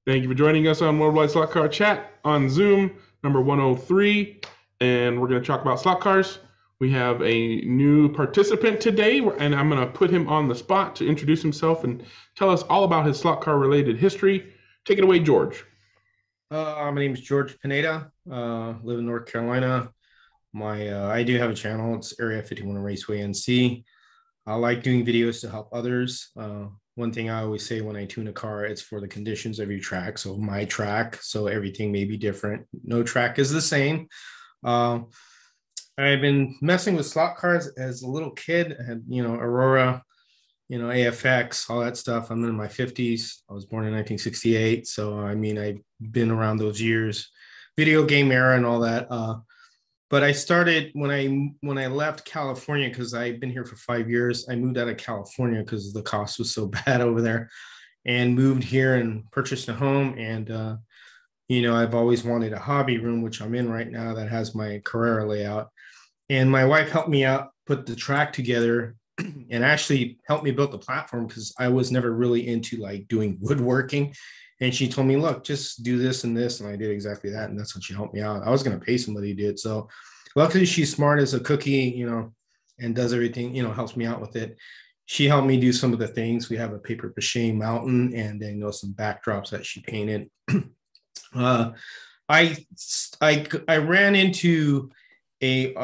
Thank you for joining us on Worldwide Slot Car Chat on Zoom, number 103. And we're going to talk about slot cars. We have a new participant today, and I'm going to put him on the spot to introduce himself and tell us all about his slot car related history. Take it away, George. My name is George Pineda. Live in North Carolina. I do have a channel. It's Area 51 Raceway NC. I like doing videos to help others. One thing I always say when I tune a car, it's for the conditions of your track. So my track, so everything may be different. No track is the same. I've been messing with slot cars as a little kid. I had, Aurora, AFX, all that stuff. I'm in my 50s. I was born in 1968. So, I've been around those years, video game era and all that. But I started when I left California, because I've been here for 5 years. I moved out of California because the cost was so bad over there, and moved here and purchased a home. And, I've always wanted a hobby room, which I'm in right now, that has my Carrera layout. And my wife helped me out, put the track together, and actually helped me build the platform, because I was never really into like doing woodworking. And she told me, look, just do this and this. And I did exactly that. And that's when she helped me out. I was going to pay somebody to do it. So luckily she's smart as a cookie, and does everything, helps me out with it. She helped me do some of the things. We have a paper mache mountain, and then, some backdrops that she painted. I ran into a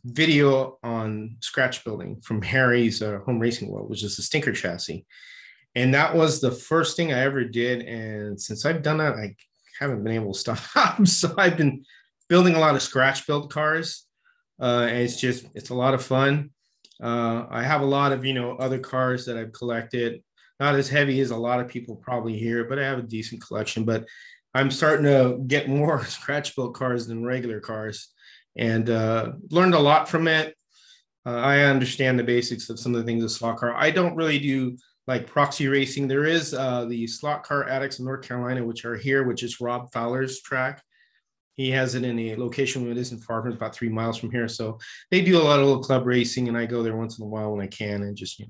video on scratch building from Harry's Home Racing World, which is a stinker chassis. And that was the first thing I ever did. And since I've done that, I haven't been able to stop. So I've been building a lot of scratch build cars. And it's a lot of fun. I have a lot of, other cars that I've collected, not as heavy as a lot of people probably hear, but I have a decent collection. But I'm starting to get more scratch build cars than regular cars, and learned a lot from it. I understand the basics of some of the things of slot car. I don't really do like proxy racing. There is the Slot Car Addicts in North Carolina, which are here, which is Rob Fowler's track. He has it in a location that isn't far from, about 3 miles from here. So they do a lot of little club racing, and I go there once in a while when I can, and just,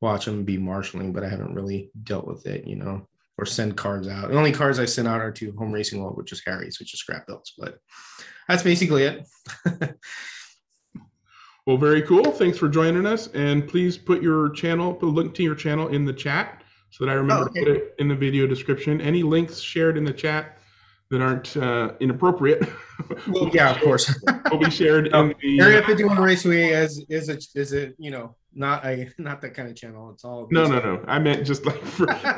watch them be marshaling, but I haven't really dealt with it, or send cars out. The only cars I send out are to Home Racing World, which is Harry's, which is scrap builds, but that's basically it. Well, very cool. Thanks for joining us. And please put a link to your channel in the chat so that I remember to put it in the video description. Any links shared in the chat that aren't inappropriate. Well, yeah, of course. Will be shared in the Area 51 Raceway is not that kind of channel. It's all no. I meant just like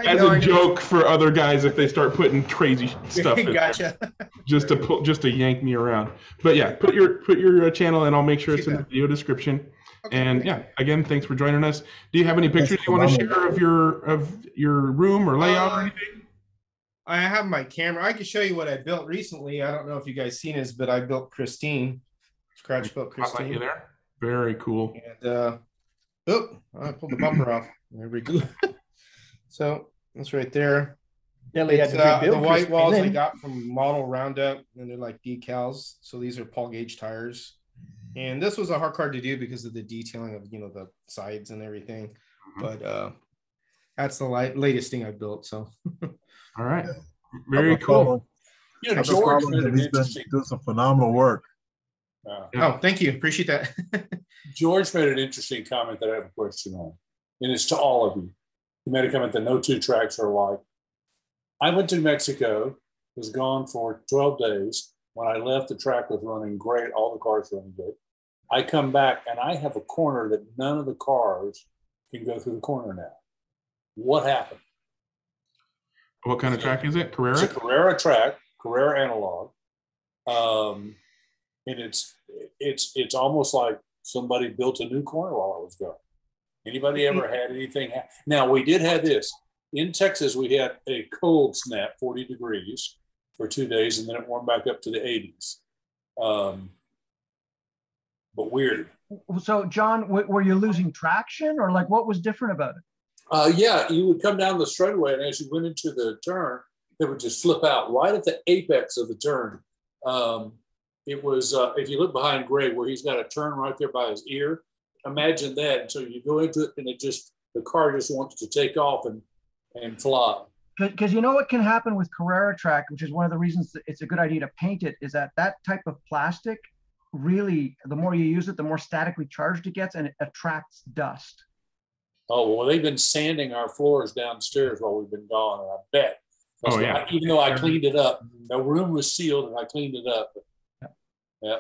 as a joke for other guys if they start putting crazy stuff in Gotcha. there, just to yank me around. But yeah, put your channel, and I'll make sure it's in the video description. Okay, and yeah, again, thanks for joining us. Do you have any pictures you want to share of your room or layout or anything? I have my camera. I can show you what I built recently. I don't know if you guys seen this, but I built Christine. Scratch built Christine. You there? Very cool. And I pulled the bumper off. There we go. So that's right there. Yeah, the white walls I got from Model Roundup, and they're like decals. So these are Paul Gauge tires. And this was a hard car to do because of the detailing of the sides and everything. Mm-hmm. But that's the latest thing I built. So all right. Very cool. George he's been doing some phenomenal work. Oh, thank you. Appreciate that. George made an interesting comment that I have a question on, and it's to all of you. He made a comment that no two tracks are alike. I went to Mexico, was gone for 12 days. When I left, the track was running great. All the cars were running great. I come back, and I have a corner that none of the cars can go through the corner now. What happened? What kind of track is it? Carrera? It's a Carrera track, Carrera analog. And it's almost like somebody built a new corner while I was gone. Anybody ever had anything? Now, we did have this. In Texas, we had a cold snap, 40 degrees for 2 days, and then it warmed back up to the 80s. But weird. So, John, were you losing traction, or like what was different about it? Yeah, you would come down the straightaway, and as you went into the turn, it would just flip out right at the apex of the turn. It was, if you look behind Greg, where he's got a turn right there by his ear, imagine that. And so you go into it, and the car just wants to take off and fly. Because you know what can happen with Carrera track, which is one of the reasons that it's a good idea to paint it, is that that type of plastic really, the more you use it, the more statically charged it gets, and it attracts dust. Oh, well, they've been sanding our floors downstairs while we've been gone, and I bet. That's even though I cleaned it up, the room was sealed and I cleaned it up. Yeah.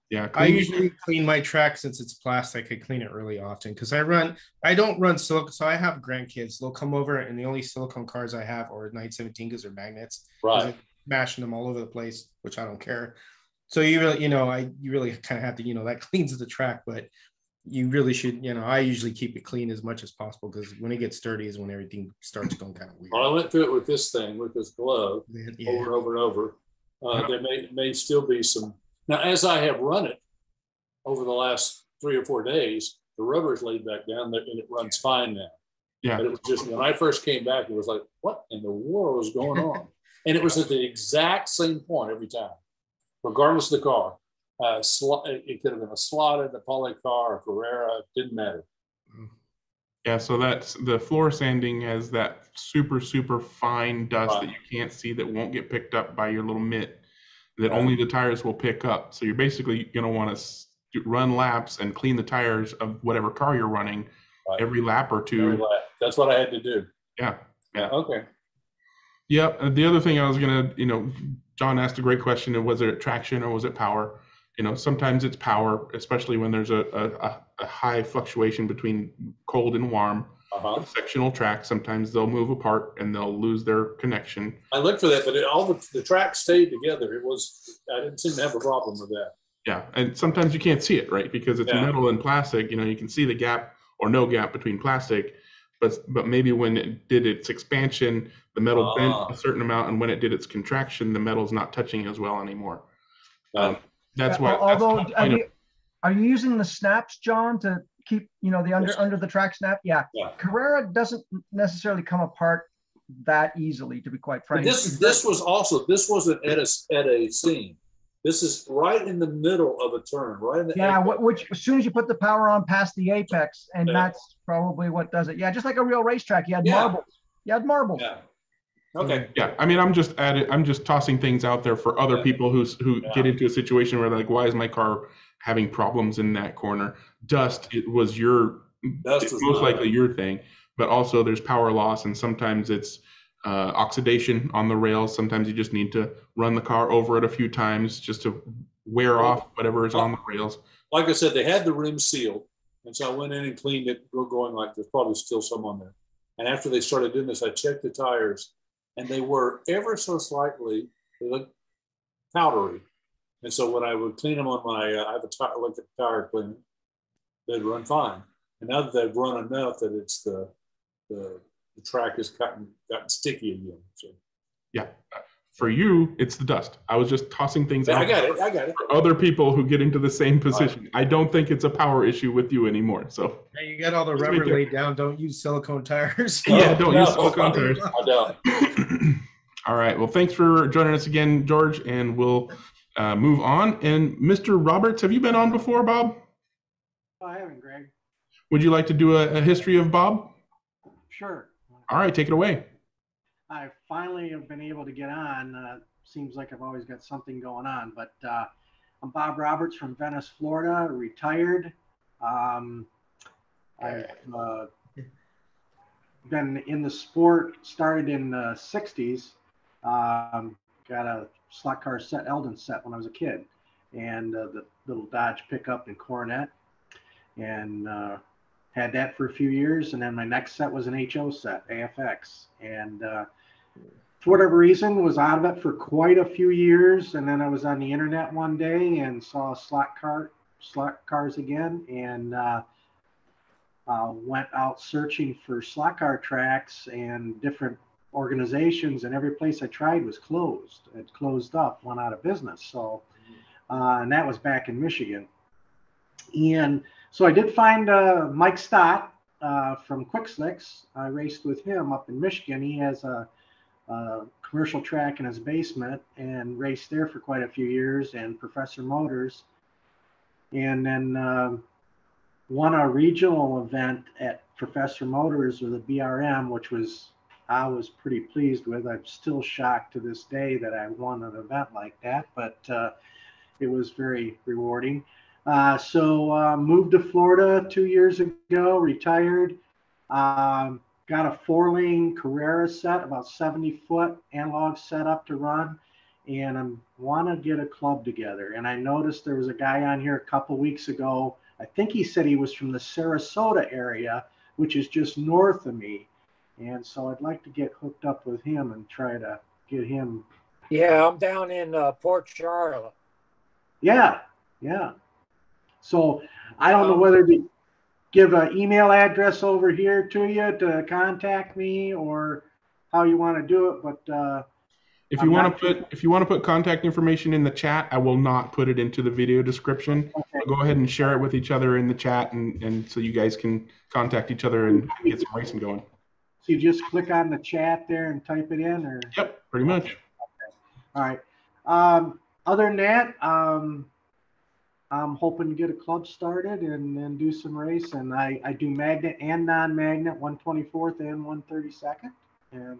Yeah. I usually clean my track since it's plastic. I clean it really often because I don't run silicone. So I have grandkids. They'll come over and the only silicone cars I have are 917 because they're magnets. Right. Mashing them all over the place, which I don't care. So you really, you really kind of have to, that cleans the track, but you really should, I usually keep it clean as much as possible because when it gets dirty is when everything starts going kind of weird. Well, I went through it with this thing, with this glove, over and over and over. There may still be some. Now, as I have run it over the last 3 or 4 days, the rubber's laid back down there and it runs fine now. Yeah. But it was just when I first came back, it was like, what in the world was going on? And it was at the exact same point every time, regardless of the car. It could have been a slotted, a poly car, a Carrera, it didn't matter. Yeah, so that's the floor sanding has that super, super fine dust that you can't see that won't get picked up by your little mitt that only the tires will pick up. So you're basically going to want to run laps and clean the tires of whatever car you're running every lap or two. Every lap. That's what I had to do. Yeah. Yeah. Okay. Yep. And the other thing I was going to, John asked a great question. Was it traction or was it power? Sometimes it's power, especially when there's a high fluctuation between cold and warm. Sectional tracks, sometimes they'll move apart and they'll lose their connection. I looked for that, but all the tracks stayed together. I didn't seem to have a problem with that. Yeah, and sometimes you can't see it, right? Because it's metal and plastic. You can see the gap or no gap between plastic, but maybe when it did its expansion, the metal bent a certain amount, and when it did its contraction, the metal's not touching as well anymore. That's why. Although, are you using the snaps, John, to keep the under the track snap? Yeah. Carrera doesn't necessarily come apart that easily, to be quite frank. But this wasn't at a seam. This is right in the middle of a turn, right in the apex. Which as soon as you put the power on past the apex, and that's probably what does it. Yeah, just like a real racetrack, you had marbles. You had marbles. Yeah. Okay. Yeah, I mean, I'm just tossing things out there for other people who get into a situation where they're like, why is my car having problems in that corner? Dust, most likely your thing, but also there's power loss, and sometimes it's oxidation on the rails. Sometimes you just need to run the car over it a few times just to wear off whatever is on the rails. Like I said, they had the rim sealed, and so I went in and cleaned it, going like there's probably still some on there. And after they started doing this, I checked the tires, and they were ever so slightly, they looked powdery. And so when I would clean them on my, I have a electric tire cleaner, they'd run fine. And now that they've run enough that it's the track has gotten sticky again. So. Yeah. For you, it's the dust. I was just tossing things out. I got it. For other people who get into the same position. I don't think it's a power issue with you anymore. So yeah, you got all the rubber laid down. Don't use silicone tires. Don't use silicone tires. I don't. All right. Well, thanks for joining us again, George, and we'll move on. And Mr. Roberts, have you been on before, Bob? I haven't, Greg. Would you like to do a history of Bob? Sure. All right, take it away. I finally have been able to get on. Seems like I've always got something going on, but I'm Bob Roberts from Venice, Florida, retired. I've been in the sport, started in the 60s. Got a slot car set, Eldon set, when I was a kid, and the little Dodge pickup and Coronet, and had that for a few years. And then my next set was an HO set, AFX, and for whatever reason was out of it for quite a few years. And then I was on the internet one day and saw slot cars again, and went out searching for slot car tracks and different organizations, and every place I tried was closed. It closed up, went out of business. So, and that was back in Michigan. And so I did find Mike Stott from Quick Slicks. I raced with him up in Michigan. He has a commercial track in his basement, and raced there for quite a few years, and Professor Motors. And then won a regional event at Professor Motors, or the BRM, which was I was pretty pleased with. I'm still shocked to this day that I won an event like that, but it was very rewarding. So moved to Florida 2 years ago, retired. Got a 4-lane Carrera set, about 70-foot analog setup to run, and I want to get a club together. And I noticed there was a guy on here a couple weeks ago. I think he said he was from the Sarasota area, which is just north of me. And so I'd like to get hooked up with him and try to get him. Yeah, I'm down in Port Charlotte. Yeah. So I don't know whether to give an email address over here to you to contact me or how you want to do it, but if you want to put contact information in the chat, I will not put it into the video description. Okay. Go ahead and share it with each other in the chat, and so you guys can contact each other and get some racing going. So you just click on the chat there and type it in, or? Yep, pretty much. Okay. All right. Other than that, I'm hoping to get a club started and do some race. And I do magnet and non-magnet, 124th and 132nd, and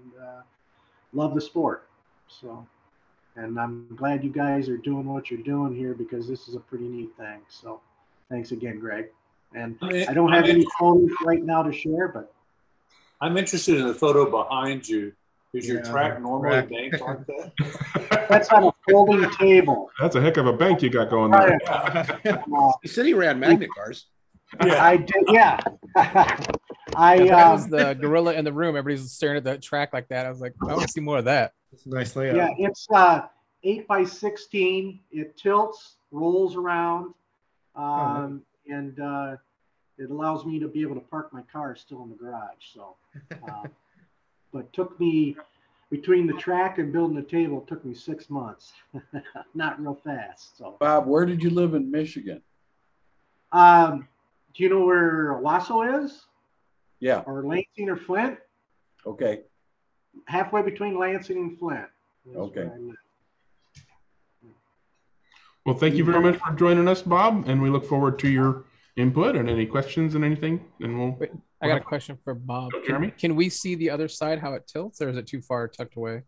love the sport. So, and I'm glad you guys are doing what you're doing here, because this is a pretty neat thing. So thanks again, Greg. And I don't have any photos right now to share, but I'm interested in the photo behind you. Is your track normally banked like that? that's on a folding table. That's a heck of a bank you got going there. He said he ran magnet cars. Yeah. I did, yeah. That was the gorilla in the room. Everybody's staring at that track like that. I was like, I want to see more of that. It's a nice layout. Yeah, it's 8x16. It tilts, rolls around, and it allows me to be able to park my car still in the garage. So, but took me, between the track and building the table, it took me 6 months. Not real fast. So, Bob, where did you live in Michigan? do you know where Owasso is? Yeah. Or Lansing or Flint? Okay. Halfway between Lansing and Flint. That's Okay. where I live. Well, thank you very much for joining us, Bob, and we look forward to your input and any questions and anything. And we'll. Wait, I got a question for Bob. Jeremy? Can we see the other side, how it tilts, or is it too far tucked away?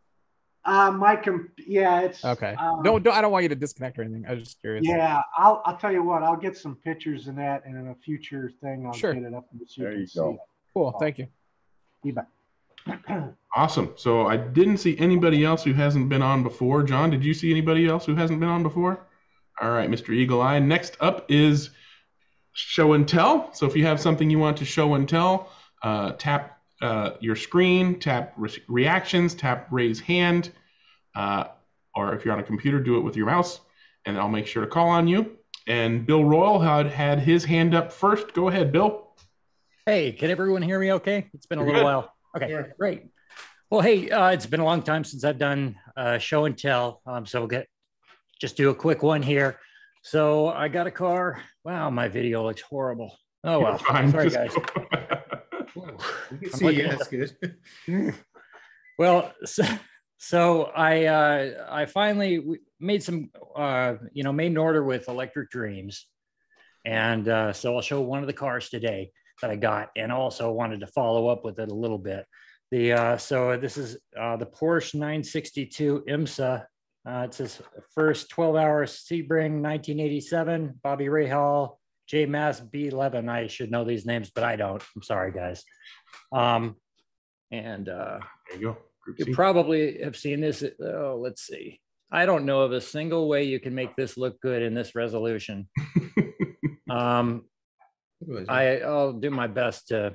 Yeah, it's Okay. Don't I don't want you to disconnect or anything. I was just curious. Yeah, I'll tell you what. I'll get some pictures in that, and in a future thing, I'll Sure. get it up so There you you can go. see it. Cool. Thank you. You bet. Awesome. So I didn't see anybody else who hasn't been on before. John, did you see anybody else who hasn't been on before? All right, Mr. Eagle Eye. Next up is show and tell. So if you have something you want to show and tell, tap your screen, tap reactions, tap raise hand, or if you're on a computer, do it with your mouse, and I'll make sure to call on you. And Bill Royal had his hand up first. Go ahead, Bill. Hey, can everyone hear me okay? It's been a You're little good. while. Okay, Yeah. great. Well, hey, it's been a long time since I've done show and tell. So we'll just do a quick one here. So I got a car. Wow, my video looks horrible. Oh, well, Fine. sorry, Just guys. You can I'm see looking you. at That's good. Well, so I finally made some, made an order with Electric Dreams. And so I'll show one of the cars today that I got, and also wanted to follow up with it a little bit. So this is the Porsche 962 Imsa. It's his first 12-hour Sebring 1987, Bobby Rahal, J Mass B11. I should know these names, but I don't. I'm sorry, guys. There you go. Group You C. probably have seen this. Oh, let's see. I don't know of a single way you can make this look good in this resolution. I'll do my best to,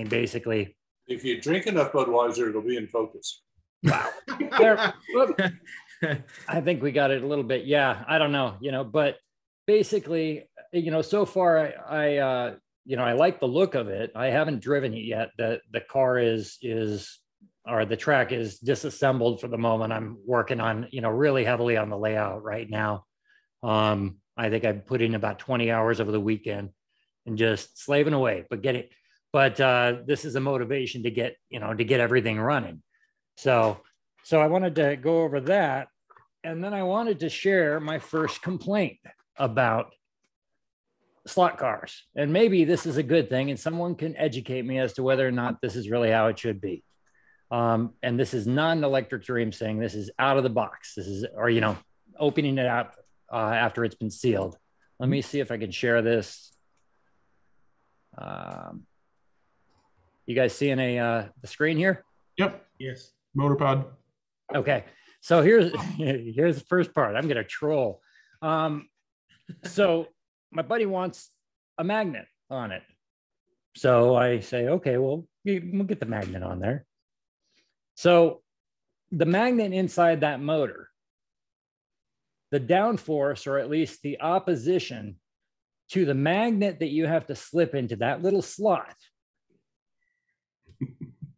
basically. If you drink enough Budweiser, it'll be in focus. Wow. I think we got it a little bit. Yeah, I don't know, but basically, so far I like the look of it. I haven't driven it yet. The car or the track is disassembled for the moment. I'm working on, really heavily on the layout right now. I think I put in about 20 hours over the weekend and just slaving away, but this is a motivation to get everything running. So I wanted to go over that. And then I wanted to share my first complaint about slot cars. And maybe this is a good thing, and someone can educate me as to whether or not this is really how it should be. And this is not an electric dream saying this is out of the box. This is, or, opening it up after it's been sealed. Let me see if I can share this. You guys seeing the screen here? Yep. Yes. Motorpod. Okay. So here's the first part. I'm going to troll. So my buddy wants a magnet on it. So I say, okay, well, we'll get the magnet on there. So the magnet inside that motor, the downforce, or at least the opposition to the magnet that you have to slip into that little slot.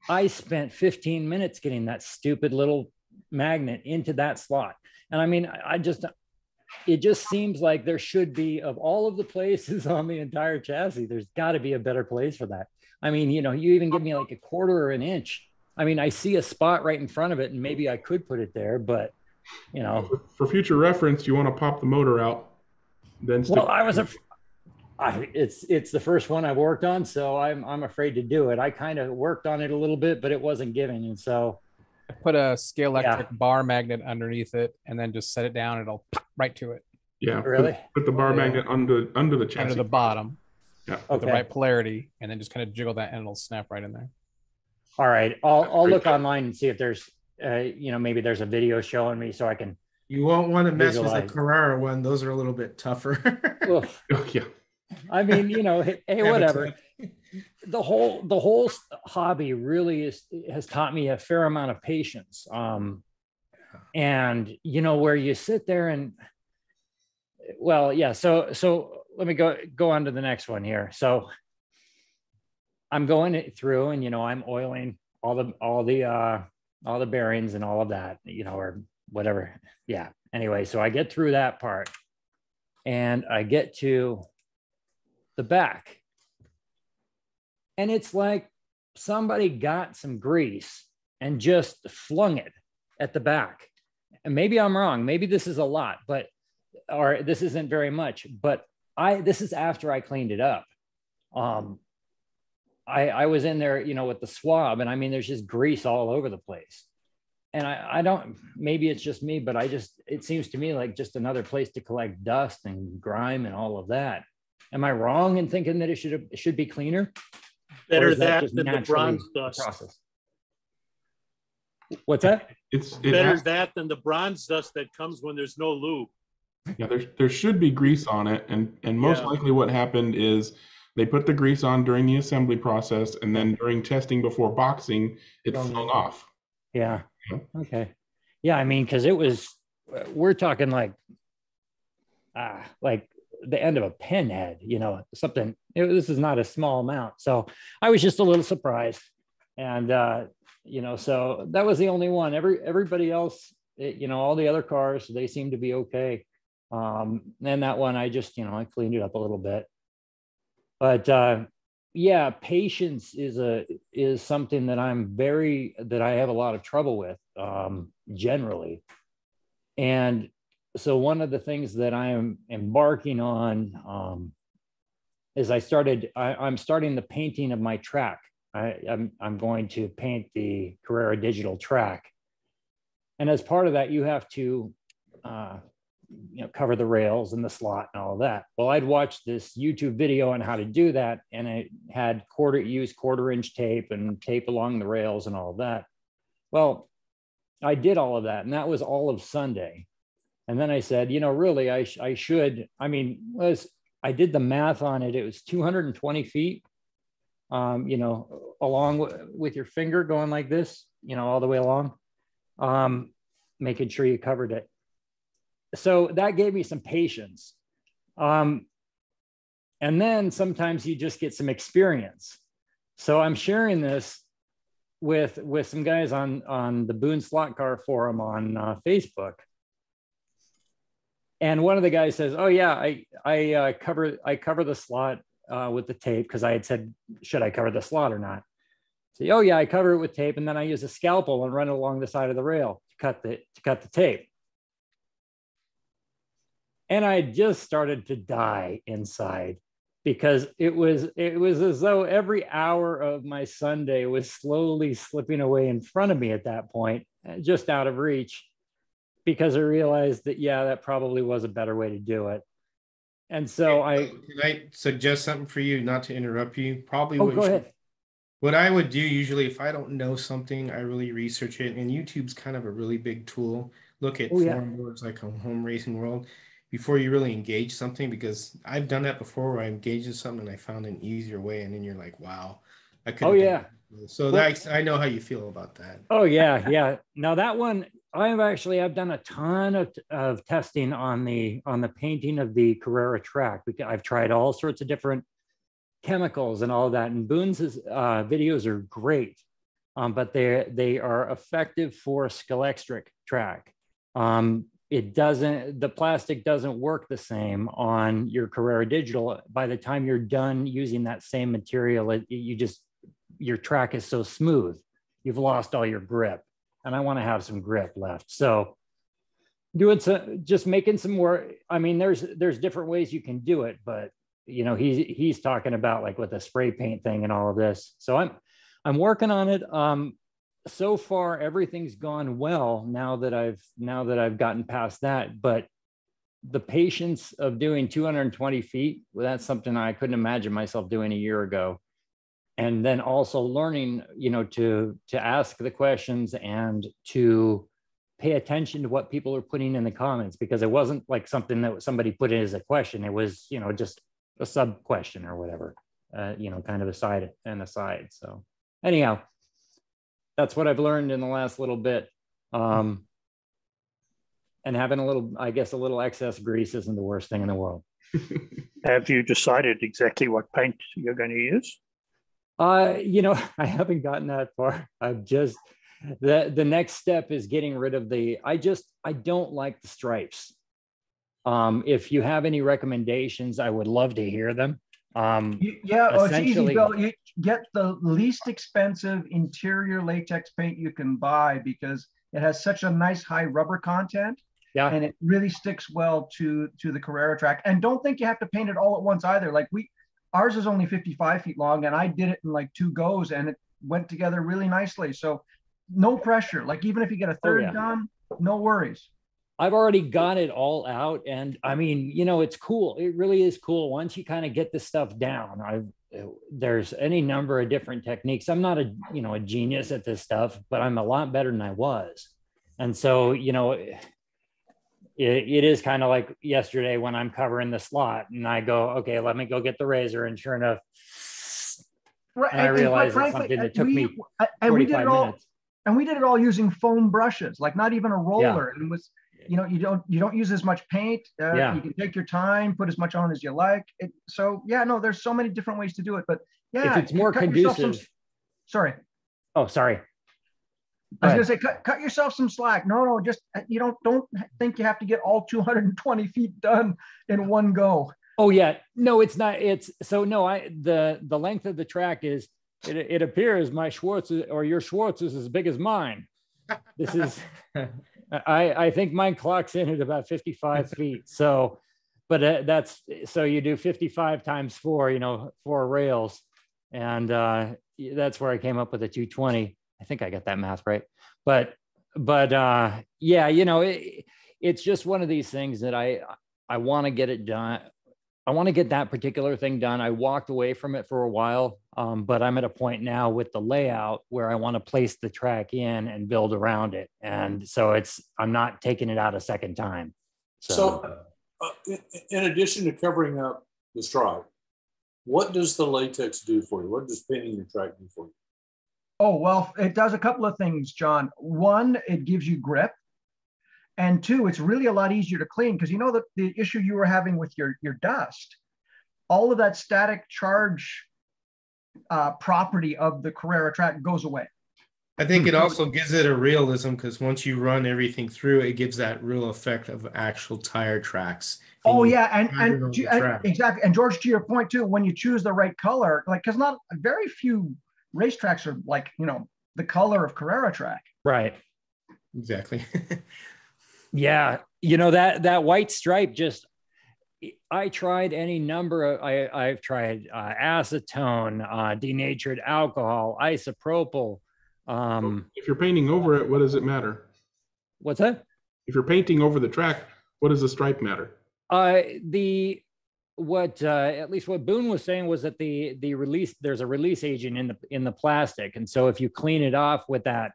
I spent 15 minutes getting that stupid little magnet into that slot. And I mean, it just seems like there should be, of all of the places on the entire chassis, there's got to be a better place for that. I mean, you even give me like a quarter or an inch. I mean, I see a spot right in front of it, and maybe I could put it there, but For future reference, you want to pop the motor out, then stick. Well, it's the first one I've worked on, so I'm afraid to do it. I kind of worked on it a little bit, but it wasn't giving, and so I put a scale electric bar magnet underneath it, and then just set it down. It'll pop right to it. Yeah, really. Put the bar magnet under the chassis. Under the bottom. Yeah. With the right polarity, and then just kind of jiggle that, and it'll snap right in there. All right, I'll look online and see if there's maybe there's a video showing me so I can. You won't want to mess with the visualize. Carrera one. Those are a little bit tougher. Oh, yeah. I mean, hey, whatever. The whole hobby really has taught me a fair amount of patience. And where you sit there and, well, yeah. So let me go on to the next one here. So I'm going through, and I'm oiling all the bearings and all of that, or whatever. Yeah. Anyway, so I get through that part, and I get to the back, and it's like somebody got some grease and just flung it at the back. And maybe I'm wrong. Maybe this is a lot, or this isn't very much, but this is after I cleaned it up. I was in there, with the swab, and I mean, there's just grease all over the place. And I don't, maybe it's just me, but it seems to me like just another place to collect dust and grime and all of that. Am I wrong in thinking that it should be cleaner? Better that than the bronze dust. Process? What's that? It's better that than the bronze dust that comes when there's no lube. Yeah, there should be grease on it, and most likely what happened is they put the grease on during the assembly process, and then during testing before boxing, it flung off. Yeah. Okay. Yeah, I mean, because we're talking like the end of a pen head, something. This is not a small amount, so I was just a little surprised, and so that was the only one. Everybody else, all the other cars, they seem to be okay. And that one, I just, I cleaned it up a little bit, but yeah, patience is something that I have a lot of trouble with, generally. And so one of the things that I am embarking on, is I'm starting the painting of my track. I'm going to paint the Carrera digital track. And as part of that, you have to, cover the rails and the slot and all of that. Well, I'd watched this YouTube video on how to do that, and it had quarter-inch tape and tape along the rails and all of that. Well, I did all of that, and that was all of Sunday. And then I said, really, I should. I mean, I did the math on it. It was 220 feet, along with your finger going like this, all the way along, making sure you covered it. So that gave me some patience. And then sometimes you just get some experience. So I'm sharing this with some guys on the Boone Slot Car Forum on Facebook. And one of the guys says, "Oh yeah, I cover the slot with the tape," because I had said, "Should I cover the slot or not?" So, "Oh yeah, I cover it with tape, and then I use a scalpel and run it along the side of the rail to cut the tape." And I just started to die inside. because it was as though every hour of my Sunday was slowly slipping away in front of me at that point, just out of reach, because I realized that, yeah, that probably was a better way to do it. And so Can I suggest something for you, not to interrupt you? Probably go ahead. What I would do usually, if I don't know something, I really research it. And YouTube's kind of a really big tool. Look at forum boards like a Home Racing World before you really engage something, because I've done that before where I engaged in something and I found an easier way. And then you're like, wow, I could. Oh, yeah. So I know how you feel about that. Oh, yeah. Yeah. Now that one, I've done a ton of testing on the painting of the Carrera track. I've tried all sorts of different chemicals and all that. And Boone's videos are great, but they are effective for a Scalextric track. The plastic doesn't work the same on your Carrera Digital. By the time you're done using that same material, your track is so smooth, you've lost all your grip. And I want to have some grip left. So just making some more. I mean, there's different ways you can do it, but he's talking about like with a spray paint thing and all of this. So I'm working on it. So far everything's gone well now that I've gotten past that, but the patience of doing 220 feet, well, that's something I couldn't imagine myself doing a year ago. And then also learning, to ask the questions and to pay attention to what people are putting in the comments, because it wasn't like something that somebody put in as a question. It was, just a sub question or whatever, kind of aside. So anyhow, that's what I've learned in the last little bit. And having a little excess grease isn't the worst thing in the world. Have you decided exactly what paint you're going to use? I haven't gotten that far. I've just, the next step is getting rid of I don't like the stripes. If you have any recommendations, I would love to hear them. It's easy, Bill. You get the least expensive interior latex paint you can buy because it has such a nice high rubber content. Yeah. And it really sticks well to the Carrera track. And don't think you have to paint it all at once either. Like ours is only 55 feet long, and I did it in like 2 goes, and it went together really nicely. So no pressure. Like even if you get a third done, no worries. I've already got it all out. And I mean, it's cool. It really is cool. Once you kind of get this stuff down, there's any number of different techniques. I'm not a genius at this stuff, but I'm a lot better than I was. And so, it is kind of like yesterday when I'm covering the slot and I go, okay, let me go get the razor. And sure enough, I realized it's something that took me 45 minutes. And we did it all using foam brushes, like not even a roller. Yeah. And it was, you don't use as much paint. You can take your time, put as much on as you like. There's so many different ways to do it. But if it's more conducive. Sorry. Oh, sorry. I was going to say, cut yourself some slack. No, just don't think you have to get all 220 feet done in one go. Oh yeah, no, it's not. The length of the track is. It appears my Schwartz your Schwartz is as big as mine. This is, I think mine clocks in at about 55 feet. So, but you do 55 times 4, 4 rails, and that's where I came up with a 220. I think I got that math right. But it's just one of these things that I want to get it done. I want to get that particular thing done. I walked away from it for a while, but I'm at a point now with the layout where I want to place the track in and build around it. And so I'm not taking it out a second time. So in addition to covering up the stripe, what does the latex do for you? What does painting your track do for you? Oh, well, it does a couple of things, John. One, it gives you grip. And 2, it's really a lot easier to clean because the issue you were having with your dust, all of that static charge property of the Carrera track goes away. I think it also gives it a realism because once you run everything through, it gives that real effect of actual tire tracks. Exactly. And George, to your point too, when you choose the right color, like because not very few racetracks are like the color of Carrera track. Right. Exactly. Yeah, that white stripe just I tried any number of, I've tried acetone, denatured alcohol, isopropyl. If you're painting over it, what does it matter? What's that? If you're painting over the track, what does the stripe matter? At least what Boone was saying was that the release, there's a release agent in the plastic, and so if you clean it off with that,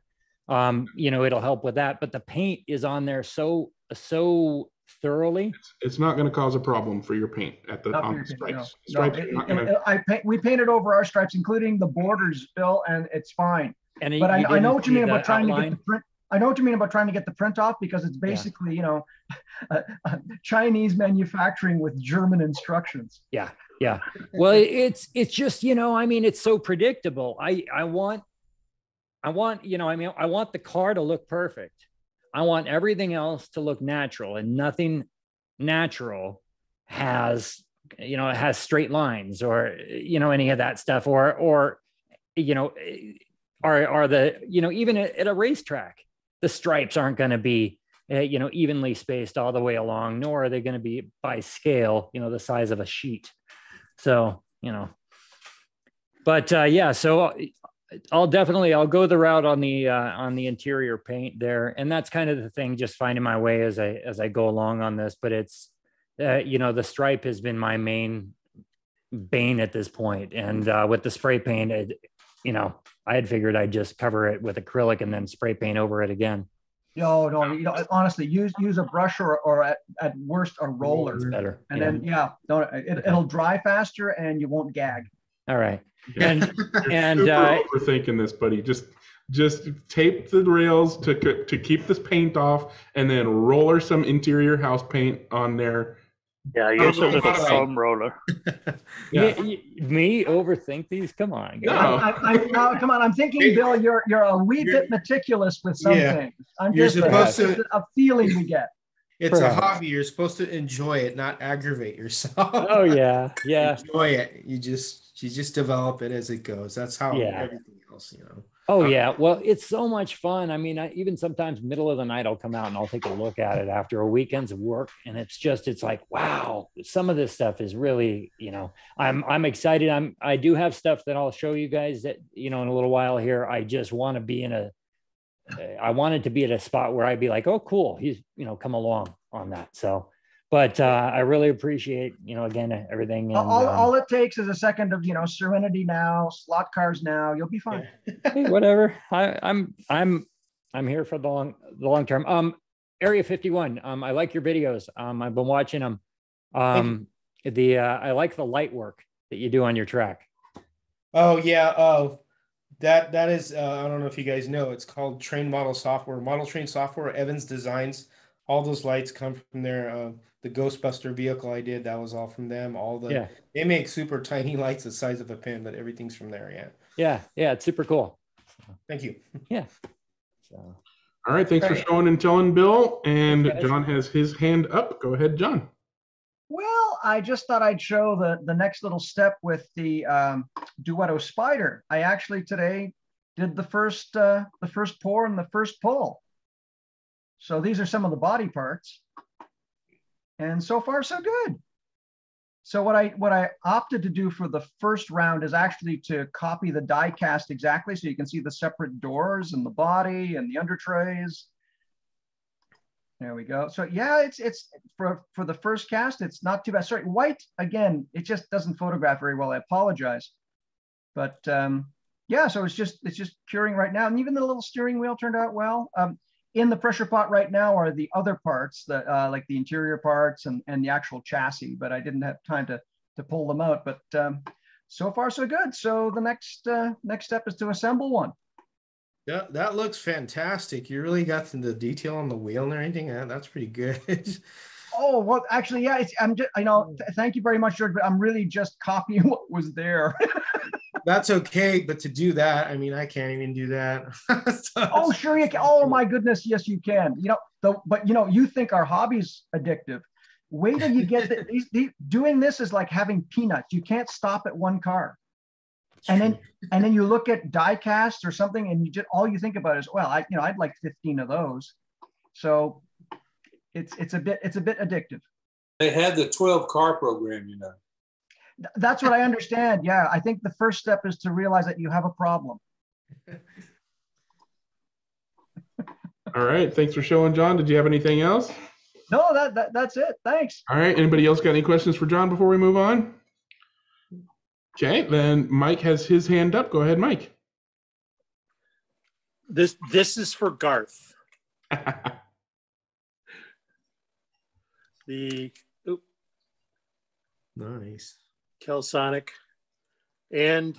it'll help with that. But the paint is on there so thoroughly, it's not going to cause a problem for your paint at the on the stripes. We painted over our stripes, including the borders, Bill, and it's fine. And but I know what you mean about trying to get the print. I know what you mean about trying to get the print off, because it's basically, Chinese manufacturing with German instructions. Yeah. Well, it's just, it's so predictable. I want the car to look perfect. I want everything else to look natural, and nothing natural has straight lines or, any of that stuff, or are the, even at a racetrack, the stripes aren't going to be, evenly spaced all the way along, nor are they going to be by scale, the size of a sheet. So, but so I'll go the route on the interior paint there. And that's kind of the thing, just finding my way as I go along on this, but it's, the stripe has been my main bane at this point. And with the spray paint, I had figured I'd just cover it with acrylic and then spray paint over it again. No, honestly, use a brush or at worst a roller. It's better. And then it'll dry faster and you won't gag. All right. And overthinking this, buddy. Just tape the rails to keep this paint off, and then roller some interior house paint on there. Yeah, use a little foam roller. Me overthink these? Come on. No. Come on. I'm thinking, Bill, you're a wee bit meticulous with some things. You're supposed to a feeling we get. It's a hobby. You're supposed to enjoy it, not aggravate yourself. Oh yeah. Enjoy it. You just develop it as it goes. That's how everything else, Oh yeah. Well, it's so much fun. I mean, even sometimes middle of the night, I'll come out and I'll take a look at it after a weekend's of work. And it's like, wow, some of this stuff is really, I'm excited. I do have stuff that I'll show you guys that, in a little while here. I just want to be I wanted to be at a spot where I'd be like, oh, cool. He's, come along on that. So, but I really appreciate, again, everything. And, all it takes is a second of, Serenity now, slot cars now. You'll be fine. Hey, whatever. I'm here for the long term. Area 51. I like your videos. I've been watching them. I like the light work that you do on your track. Oh yeah. That is, I don't know if you guys know, it's called Train Model Software, Model Train Software. Evans Designs. All those lights come from there. The Ghostbuster vehicle I did, that was all from them. They make super tiny lights the size of a pin, but everything's from there. Yeah, it's super cool. Thank you. Yeah. So. All right, thanks for showing and telling, Bill. And John has his hand up. Go ahead, John. Well, I just thought I'd show the next little step with the Duetto Spider. I actually today did the first pour and the first pull. So these are some of the body parts, and so far so good. So what I opted to do for the first round is actually to copy the die cast exactly, so you can see the separate doors and the body and the under trays. There we go. So yeah, it's for the first cast, it's not too bad. Sorry, white again, it just doesn't photograph very well. I apologize, but yeah. So it's just curing right now, and even the little steering wheel turned out well. In the pressure pot right now are the other parts that like the interior parts and the actual chassis, but I didn't have time to pull them out. But so far so good. So the next step is to assemble one. Yeah, that looks fantastic. You really got the detail on the wheel and everything. Yeah, that's pretty good. Oh, well, actually, yeah, thank you very much, George, but I'm really just copying what was there. That's okay, but to do that, I mean, I can't even do that. Oh, sure you can. Oh my goodness, yes, you can. But you think our hobby's addictive. Wait till you get doing this is like having peanuts. You can't stop at one car. And then you look at die cast or something, and all you think about is, well, I'd like 15 of those. So it's a bit addictive. They had the 12 car program, you know. That's what I understand. Yeah, I think the first step is to realize that you have a problem. All right. Thanks for showing, John. Did you have anything else? No, that's it. Thanks. All right. Anybody else got any questions for John before we move on? Okay, then Mike has his hand up. Go ahead, Mike. This is for Garth. The Nice. Celsonic and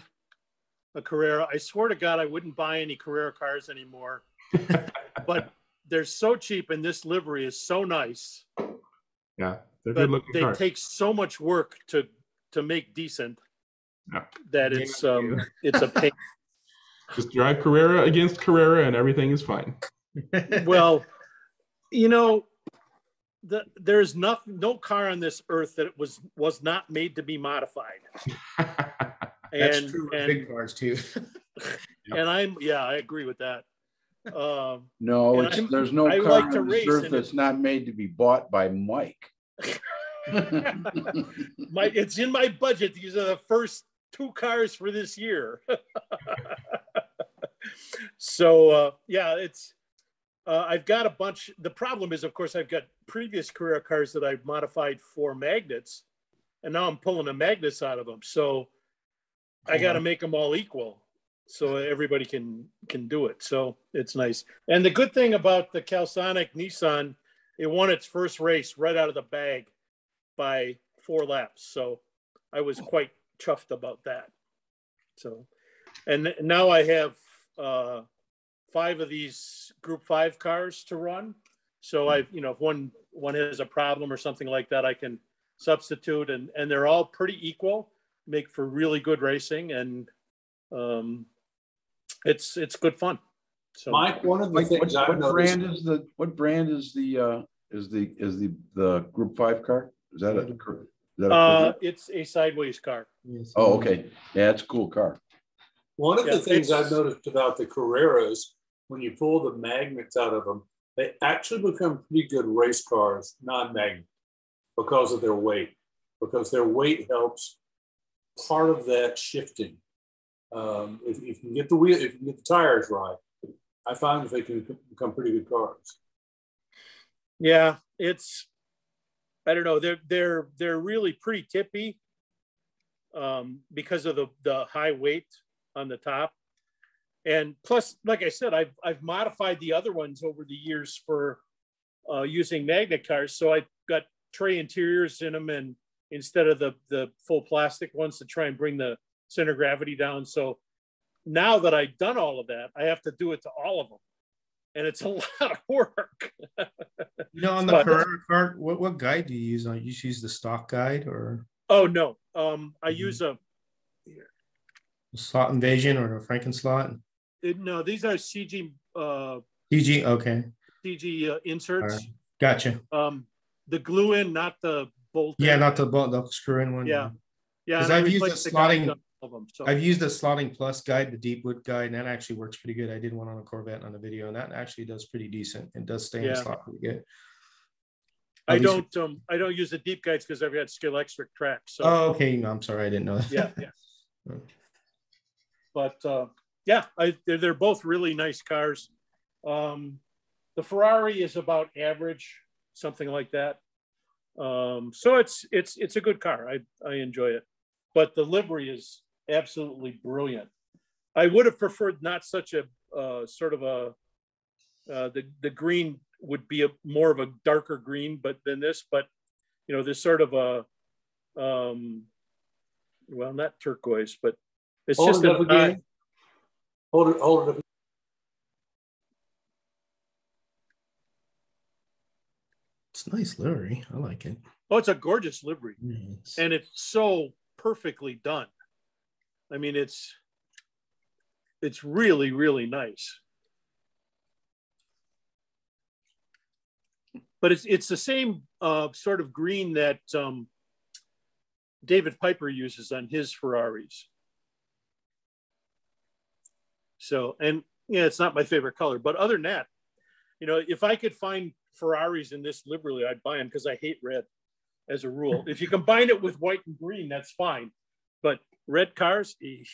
a Carrera. I swear to God, I wouldn't buy any Carrera cars anymore, but they're so cheap and this livery is so nice. Yeah, they're good looking cars. They take so much work to make decent that it's a pain. Just drive Carrera against Carrera and everything is fine. Well, you know, there's no car on this earth that was not made to be modified. That's true with big cars too. And I agree with that. No, there's no car on this earth that's not made to be bought by Mike. It's in my budget. These are the first 2 cars for this year. So it's I've got a bunch. The problem is, of course, I've got previous Carrera cars that I've modified for magnets, and now I'm pulling the magnets out of them. So I got to make them all equal so everybody can do it. So it's nice. And the good thing about the Celsonic Nissan, it won its first race right out of the bag by 4 laps. So I was quite chuffed about that. So, and now I have 5 of these Group 5 cars to run. So if one has a problem or something like that, I can substitute, and they're all pretty equal, make for really good racing, and it's good fun. So Mike, one of the things what brand is the Group 5 car? Is that a it's a sideways car. Oh, okay. Yeah, it's a cool car. One of the things I've noticed about the Carreras, when you pull the magnets out of them, they actually become pretty good race cars, non-magnet, because of their weight. Because their weight helps part of that shifting. If you can get the wheel, if you can get the tires right, I find that they can become pretty good cars. Yeah, I don't know. They're really pretty tippy because of the high weight on the top. And plus, like I said, I've modified the other ones over the years for using magnet cars. So I got tray interiors in them, and instead of the full plastic ones, to try and bring the center of gravity down. So now that I've done all of that, I have to do it to all of them, and it's a lot of work. On the Carrera cart, what guide do you use? You just use the stock guide, or? Oh no, I use a slot invasion or a Franken slot. No, these are CG. CG, okay. CG inserts. Right. Gotcha. The glue in, not the bolt. Yeah, not the screw in one. Yeah. Because I've used the slotting. I've used the slotting plus guide, the Deepwood guide, and that actually works pretty good. I did one on a Corvette on the video, and that actually does pretty decent. It does stay in slot pretty good. I don't use the deep guides because I've got Skill-Electric tracks. So. Oh, okay. No, I'm sorry, I didn't know that. Yeah. But they're both really nice cars. The Ferrari is about average, something like that. So it's a good car. I enjoy it, but the livery is absolutely brilliant. I would have preferred not such a sort of a the green would be more of a darker green, than this. But there's sort of a well, not turquoise, but it's just a Hold it. It's a nice livery. I like it. Oh, it's a gorgeous livery, Yes. and it's so perfectly done. I mean, it's really, really nice. But it's the same sort of green that David Piper uses on his Ferraris. So, and it's not my favorite color, but other than that, if I could find Ferraris in this livery, I'd buy them because I hate red. as a rule. If you combine it with white and green, that's fine. But red cars, eesh.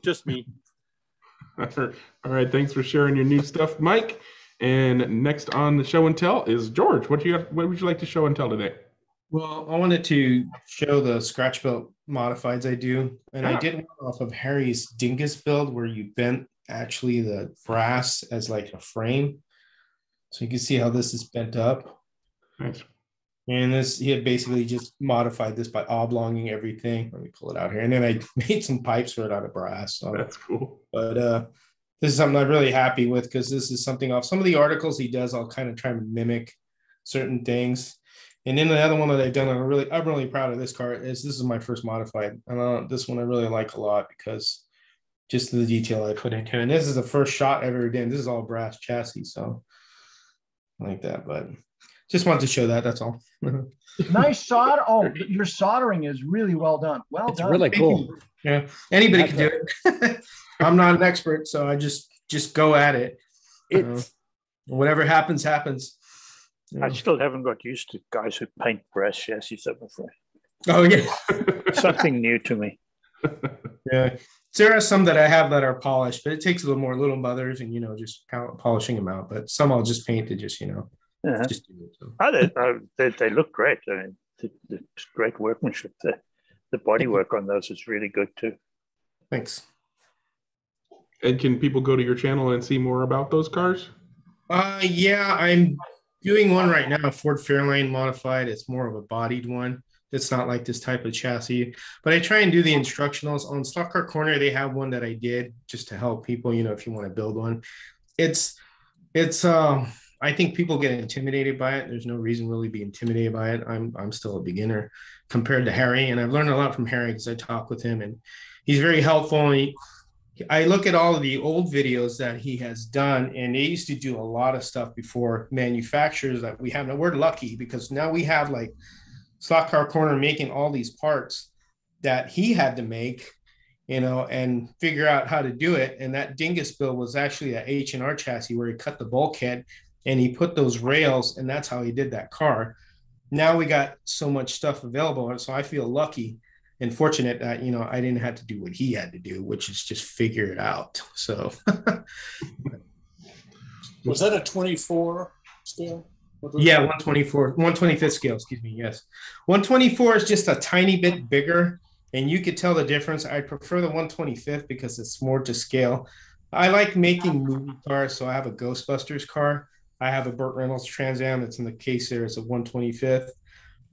Just me. All right, thanks for sharing your new stuff, Mike. And next on the show and tell is George. What would you like to show and tell today? Well, I wanted to show the scratch built modifieds I do. And I did one off of Harry's Dingus build where you bent actually the brass as like a frame. So you can see how this is bent up. Nice. And this, he had basically just modified this by oblonging everything. Let me pull it out here. And then I made some pipes for it out of brass. So, that's cool. But this is something I'm really happy with because this is something off some of the articles he does. I'll kind of try to mimic certain things. And then the other one that I've done, I'm really proud of this car. This is my first modified. And this one I really like a lot because just the detail I put into it. And this is the first shot I've ever done. This is all brass chassis. So I like that, but just wanted to show that. That's all. Nice solder. Oh, your soldering is really well done. Well it's done. really cool. Yeah, anybody can do it. I'm not an expert, so I just go at it. Whatever happens, happens. I still haven't got used to guys who paint brass chassis, I'm afraid. Oh yeah, something new to me. Yeah, there are some that I have that are polished, but it takes a little more little mothers and just polishing them out. But some I'll just paint to just just do it. So. They look great. I mean, it's great workmanship. The body work on those is really good too. Thanks. And can people go to your channel and see more about those cars? Yeah, I'm doing one right now, Ford Fairlane modified. It's more of a bodied one. It's not like this type of chassis, but I try and do the instructionals on Stock Car Corner. They have one that I did just to help people, if you want to build one. It's I think people get intimidated by it. There's no reason really to be intimidated by it. I'm still a beginner compared to Harry, and I've learned a lot from Harry because I talk with him, and he's very helpful. And I look at all of the old videos that he has done, and they used to do a lot of stuff before manufacturers that we have. Now we're lucky because now we have like Stock Car Corner making all these parts that he had to make, and figure out how to do it. And that Dingus build was actually a H&R chassis where he cut the bulkhead and he put those rails, and that's how he did that car. Now we got so much stuff available, so I feel lucky and fortunate that I didn't have to do what he had to do, which is just figure it out. So was that a 24 scale? Yeah, 124, 125th scale, excuse me. Yes. 124 is just a tiny bit bigger, and you could tell the difference. I prefer the 125th because it's more to scale. I like making movie cars, so I have a Ghostbusters car. I have a Burt Reynolds Trans Am that's in the case there. It's a 125th.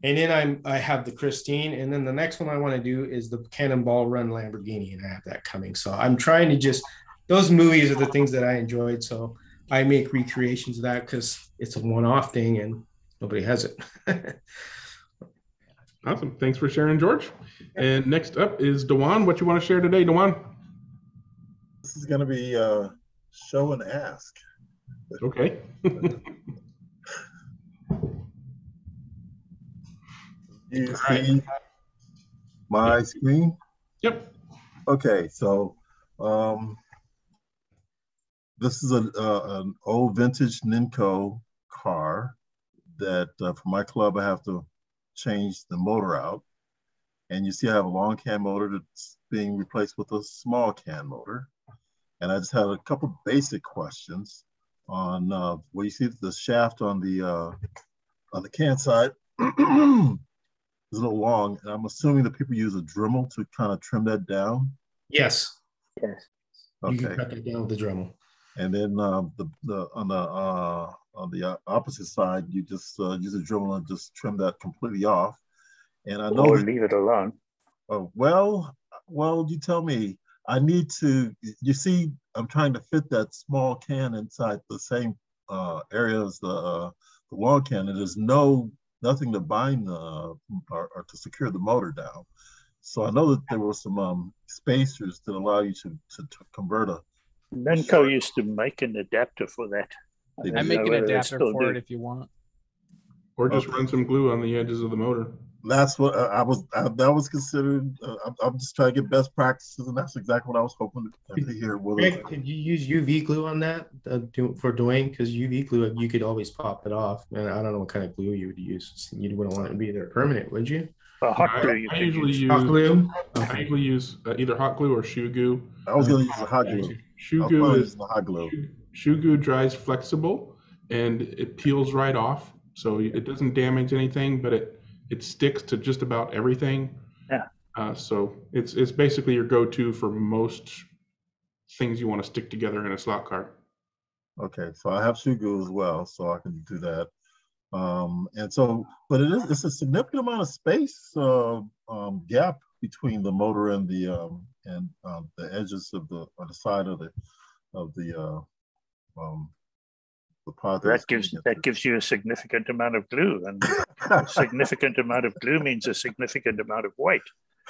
And then I have the Christine, and then the next one I want to do is the Cannonball Run Lamborghini, and I have that coming. So I'm trying to those movies are the things that I enjoyed. So I make recreations of that because it's a one-off thing and nobody has it. Awesome. Thanks for sharing, George. And next up is Dewan. What you want to share today, Dewan? This is going to be show and ask. Okay. You see my screen? Yep. Okay, so this is an old vintage Ninco car that for my club I have to change the motor out. And you see I have a long can motor that's being replaced with a small can motor. And I just had a couple basic questions on well, you see the shaft on the can side is a little long, and I'm assuming that people use a Dremel to kind of trim that down. Yes. Yes. Okay. You Okay. can cut that down with the Dremel. And then on the opposite side, you just use a Dremel and just trim that completely off. And I know. Or leave it alone. Oh well, you tell me. I need to. You see, I'm trying to fit that small can inside the same area as the long can, and there's nothing to bind or to secure the motor down. So I know that there were some spacers that allow you to convert a. Menco used to make an adapter for that. I make an adapter for it if you want. Or just run some glue on the edges of the motor. That's what that was considered. I'm just trying to get best practices, and that's exactly what I was hoping to hear. Greg, could you use UV glue on that for Dwayne? Because UV glue, you could always pop it off. And I don't know what kind of glue you would use. You wouldn't want it to be there permanent, would you? Hot glue. I usually use hot glue. Okay. I usually use either hot glue or shoe goo. I was going to use the hot glue. Shoe goo dries flexible, and it peels right off, so it doesn't damage anything, but it sticks to just about everything. Yeah. So it's basically your go-to for most things you want to stick together in a slot car. Okay, so I have shoe glue as well, so I can do that. And so, but it's a significant amount of space gap between the motor and the edges of the side of the part. That gives you a significant amount of glue, and a significant amount of glue means a significant amount of weight.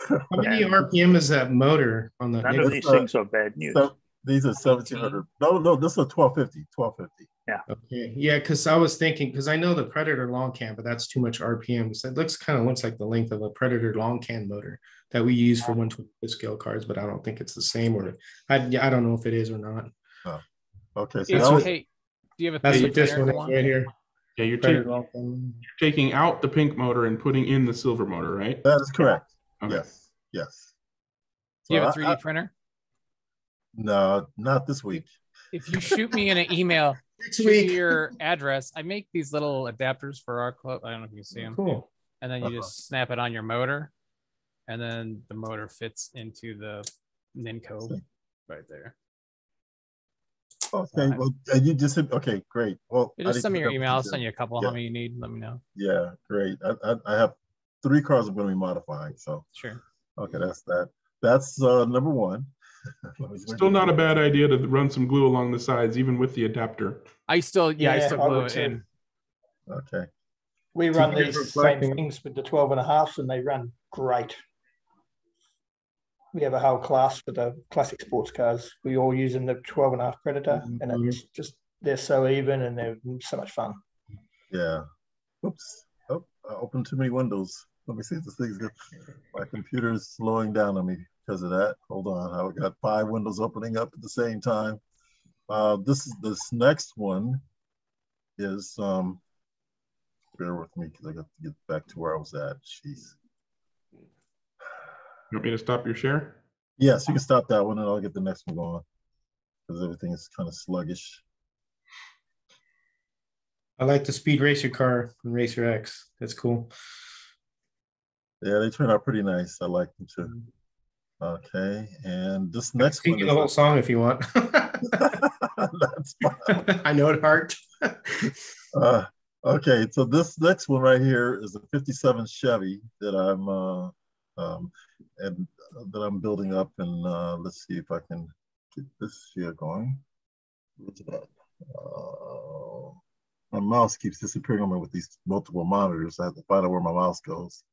How many RPM is that motor on the? None of these things are bad news. These are 1700. No, this is a 1250. Yeah. Okay. Yeah, because I was thinking, because I know the Predator long can, but that's too much RPM. So it looks like the length of a Predator long can motor that we use for 125 scale cars, but I don't think it's the same. Or I don't know if it is or not. Oh. Okay. So do you have a that's what this one is right here. Yeah, you're taking out the pink motor and putting in the silver motor, right? That is correct. Okay. Yes. Do you have a 3D printer? No, not this week. If you shoot me in an email, shoot me your address. I make these little adapters for our club. I don't know if you can see them. Cool. And then you just snap it on your motor, and then the motor fits into the Ninco right there. Okay. Well, and you just said, okay, great. Well, just send me your email. I'll send you a couple. How many you need? Let me know. Yeah, great. I have 3 cars I'm going to be modifying. So sure. Okay, that's that. That's number one. Still not a bad idea to run some glue along the sides, even with the adapter. I still glue it in. Okay. We run these same things with the 12.5s, and they run great. We have a whole class for the classic sports cars. We all using the 12.5 Predator, and it's just, they're so even and they're so much fun. Yeah. Oops. Oh, I opened too many windows. Let me see if this thing's good. My computer's slowing down on me because of that. Hold on. I've got 5 windows opening up at the same time. This next one is bear with me because I got to get back to where I was at. Jeez. You want me to stop your share? Yes, you can stop that one and I'll get the next one going because everything is kind of sluggish. I like the Speed Racer car from Racer X. That's cool. Yeah, they turn out pretty nice. I like them too. Okay, and this next one is the whole song if you want. That's fine. I know it hard. Okay, so this next one right here is a '57 Chevy that I'm building up, and let's see if I can get this here going. What's that? My mouse keeps disappearing on me with these multiple monitors. I have to find out where my mouse goes.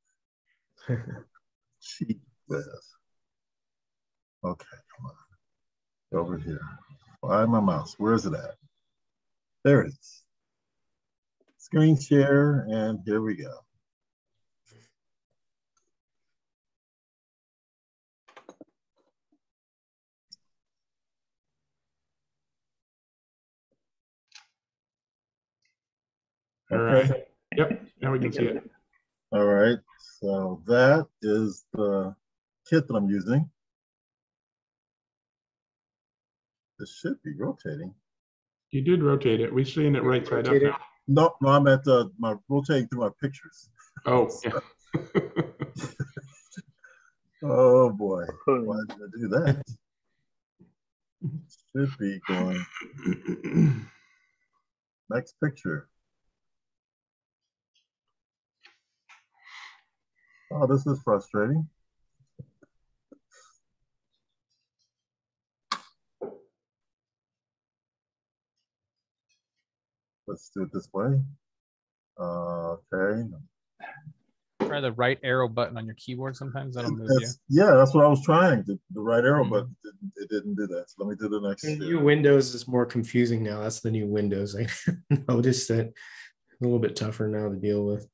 Cheap whiz. Okay, come on. Over here. Find my mouse. Where is it at? There it is. Screen share, and here we go. All right. Yep, now we can see it. All right, so that is the kit that I'm using. This should be rotating. You did rotate it. We're seeing it right side up now. No, I'm at my rotating through my pictures. Oh, yeah. Oh boy, why did I do that? Should be going. Next picture. Oh, this is frustrating. Let's do it this way. Okay. Try the right arrow button on your keyboard sometimes. That'll move you. Yeah, that's what I was trying. The right arrow button, it didn't do that. So let me do the next. The new Windows is more confusing now. That's the new Windows. I noticed that a little bit tougher now to deal with.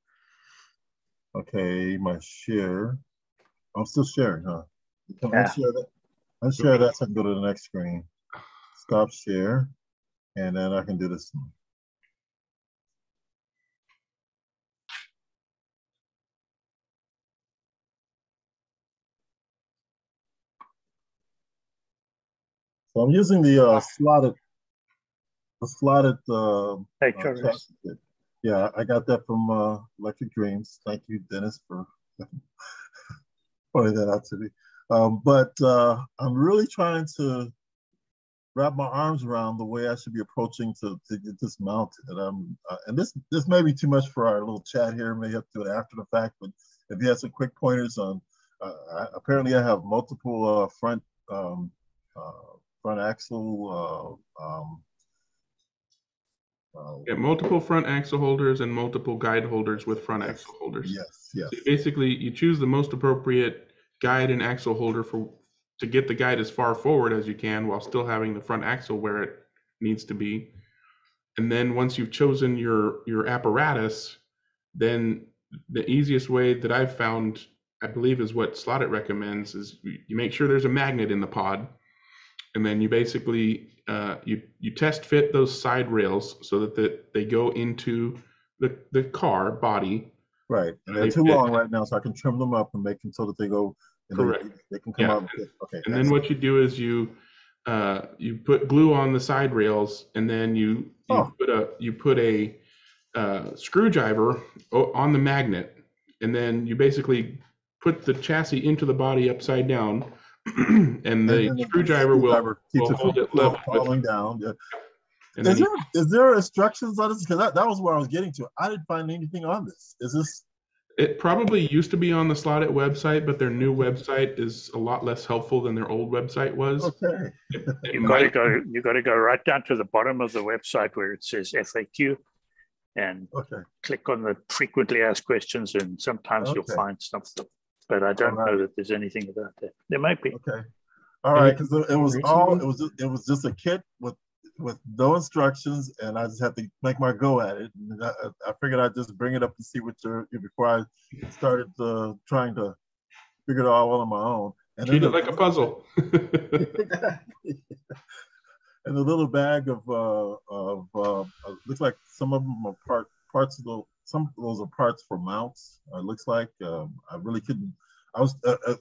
Okay, my share. I'm still sharing, huh? Can I share that? Unshare that so I can go to the next screen. Stop share, and then I can do this one. So I'm using the slotted yeah, I got that from Electric Dreams. Thank you, Dennis, for pointing that out to me. But I'm really trying to wrap my arms around the way I should be approaching to get this mounted. And this may be too much for our little chat here. May have to do it after the fact. But if you have some quick pointers on, apparently I have multiple front axle. Multiple front axle holders and multiple guide holders with front axle holders. Yes, yes. So basically, you choose the most appropriate guide and axle holder to get the guide as far forward as you can while still having the front axle where it needs to be. And then once you've chosen your apparatus, then the easiest way that I've found, I believe is what Slotted recommends, is you make sure there's a magnet in the pod. And then you basically you test fit those side rails so that they go into the car body. Right, and they're too long right now, so I can trim them up and make them so that they go. Correct. They can come out. Okay. And then what you do is you put glue on the side rails, and then you put a screwdriver on the magnet, and then you basically put the chassis into the body upside down. and the screwdriver will hold it level falling down. Yeah. Is there instructions on this? Because that was where I was getting to. I didn't find anything on this. Is this? It probably used to be on the Slotted website, but their new website is a lot less helpful than their old website was. Okay. You got to go right down to the bottom of the website where it says FAQ, and click on the frequently asked questions, and sometimes you'll find something. But I don't know that there's anything about that. There might be. Okay. All right, because it was just a kit with no instructions, and I just had to make my go at it. And I figured I'd just bring it up to see what before I started trying to figure it all out on my own. And treat it like a puzzle. And the little bag of looks like some of them are parts of the. Some of those are parts for mounts. It looks like I really couldn't.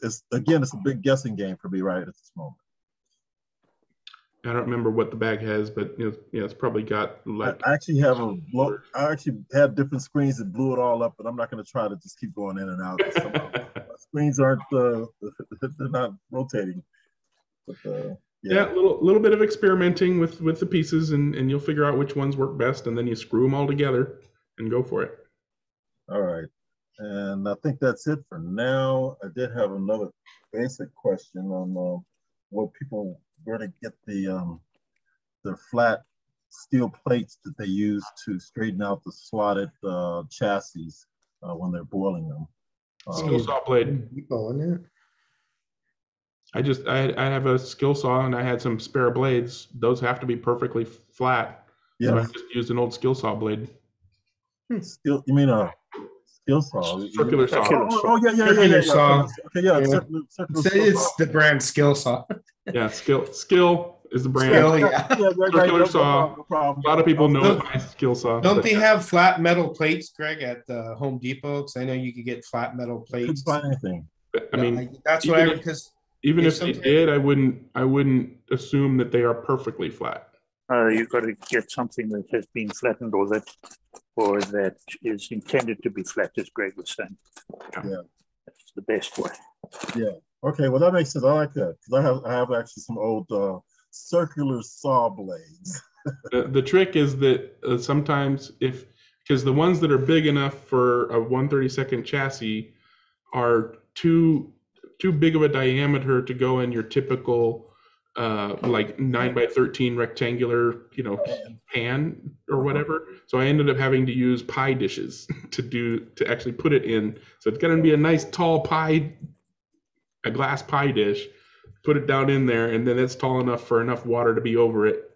It's a big guessing game for me right at this moment. I don't remember what the bag has, but it's probably got like. I actually had different screens that blew it all up, but I'm not going to try to just keep going in and out. Screens aren't they're not rotating. But, a little bit of experimenting with the pieces, and you'll figure out which ones work best, and then you screw them all together and go for it. All right. And I think that's it for now. I did have another basic question on where to get the flat steel plates that they use to straighten out the slotted chassis when they're boiling them. Skill saw blade. I have a skill saw, and I had some spare blades. Those have to be perfectly flat. Yeah. So I just used an old skill saw blade. You mean a skill saw? Circular saw. Yeah. Saw. Okay, yeah. It's the brand skill saw. Yeah, skill is the brand. Circular saw. No problem. A lot of people know my skill saw. Don't they have flat metal plates, Greg, at the Home Depot? Because I know you could get flat metal plates. Couldn't find anything. I mean, that's what because even if they did, I wouldn't assume that they are perfectly flat. You've got to get something that has been flattened or that is intended to be flat, as Greg was saying. Yeah, that's the best way. Yeah. Okay. Well, that makes sense. I like that because I have actually some old circular saw blades. The trick is that sometimes because the ones that are big enough for a 1/32 chassis are too big of a diameter to go in your typical like 9x13 rectangular, pan or whatever. So I ended up having to use pie dishes to actually put it in. So it's going to be a nice tall a glass pie dish. Put it down in there, and then it's tall enough for enough water to be over it.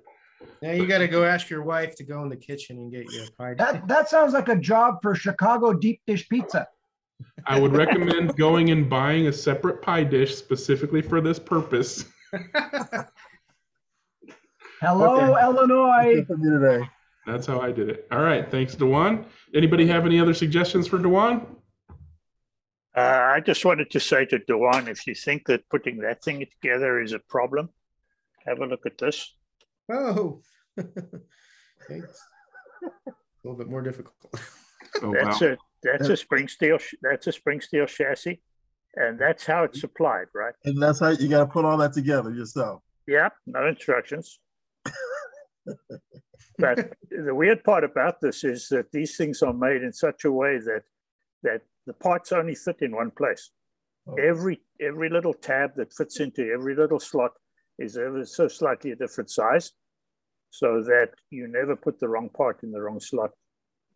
Now you got to go ask your wife to go in the kitchen and get you a pie dish. That sounds like a job for Chicago deep dish pizza. I would recommend going and buying a separate pie dish specifically for this purpose. Hello, Illinois. That's how I did it. All right, thanks, Dewan. Anybody have any other suggestions for Dewan? I just wanted to say to Dewan, if you think that putting that thing together is a problem, have a look at this. Oh, okay. A little bit more difficult. Oh, that's a spring steel chassis, and that's how it's supplied, right? And that's how you got to put all that together yourself. Yeah, no instructions. But the weird part about this is that these things are made in such a way that the parts only fit in one place. Oh. Every little tab that fits into every little slot is ever so slightly a different size, so that you never put the wrong part in the wrong slot.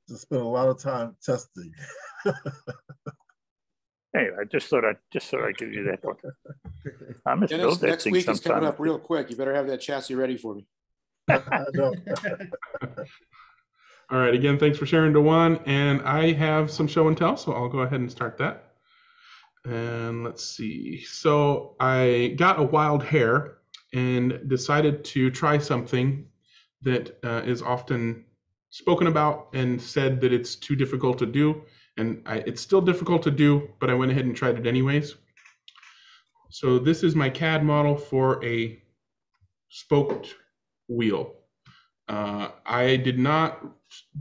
To spend a lot of time testing. Anyway, I just thought I'd give you that one. I must build that next thing week is sometime. coming up real quick. You better have that chassis ready for me. All right, again, thanks for sharing, Dewan. And I have some show and tell, so I'll go ahead and start that. And let's see. So I got a wild hair and decided to try something that is often spoken about and said that it's too difficult to do. And it's still difficult to do, but I went ahead and tried it anyways. So this is my CAD model for a spoked wheel. I did not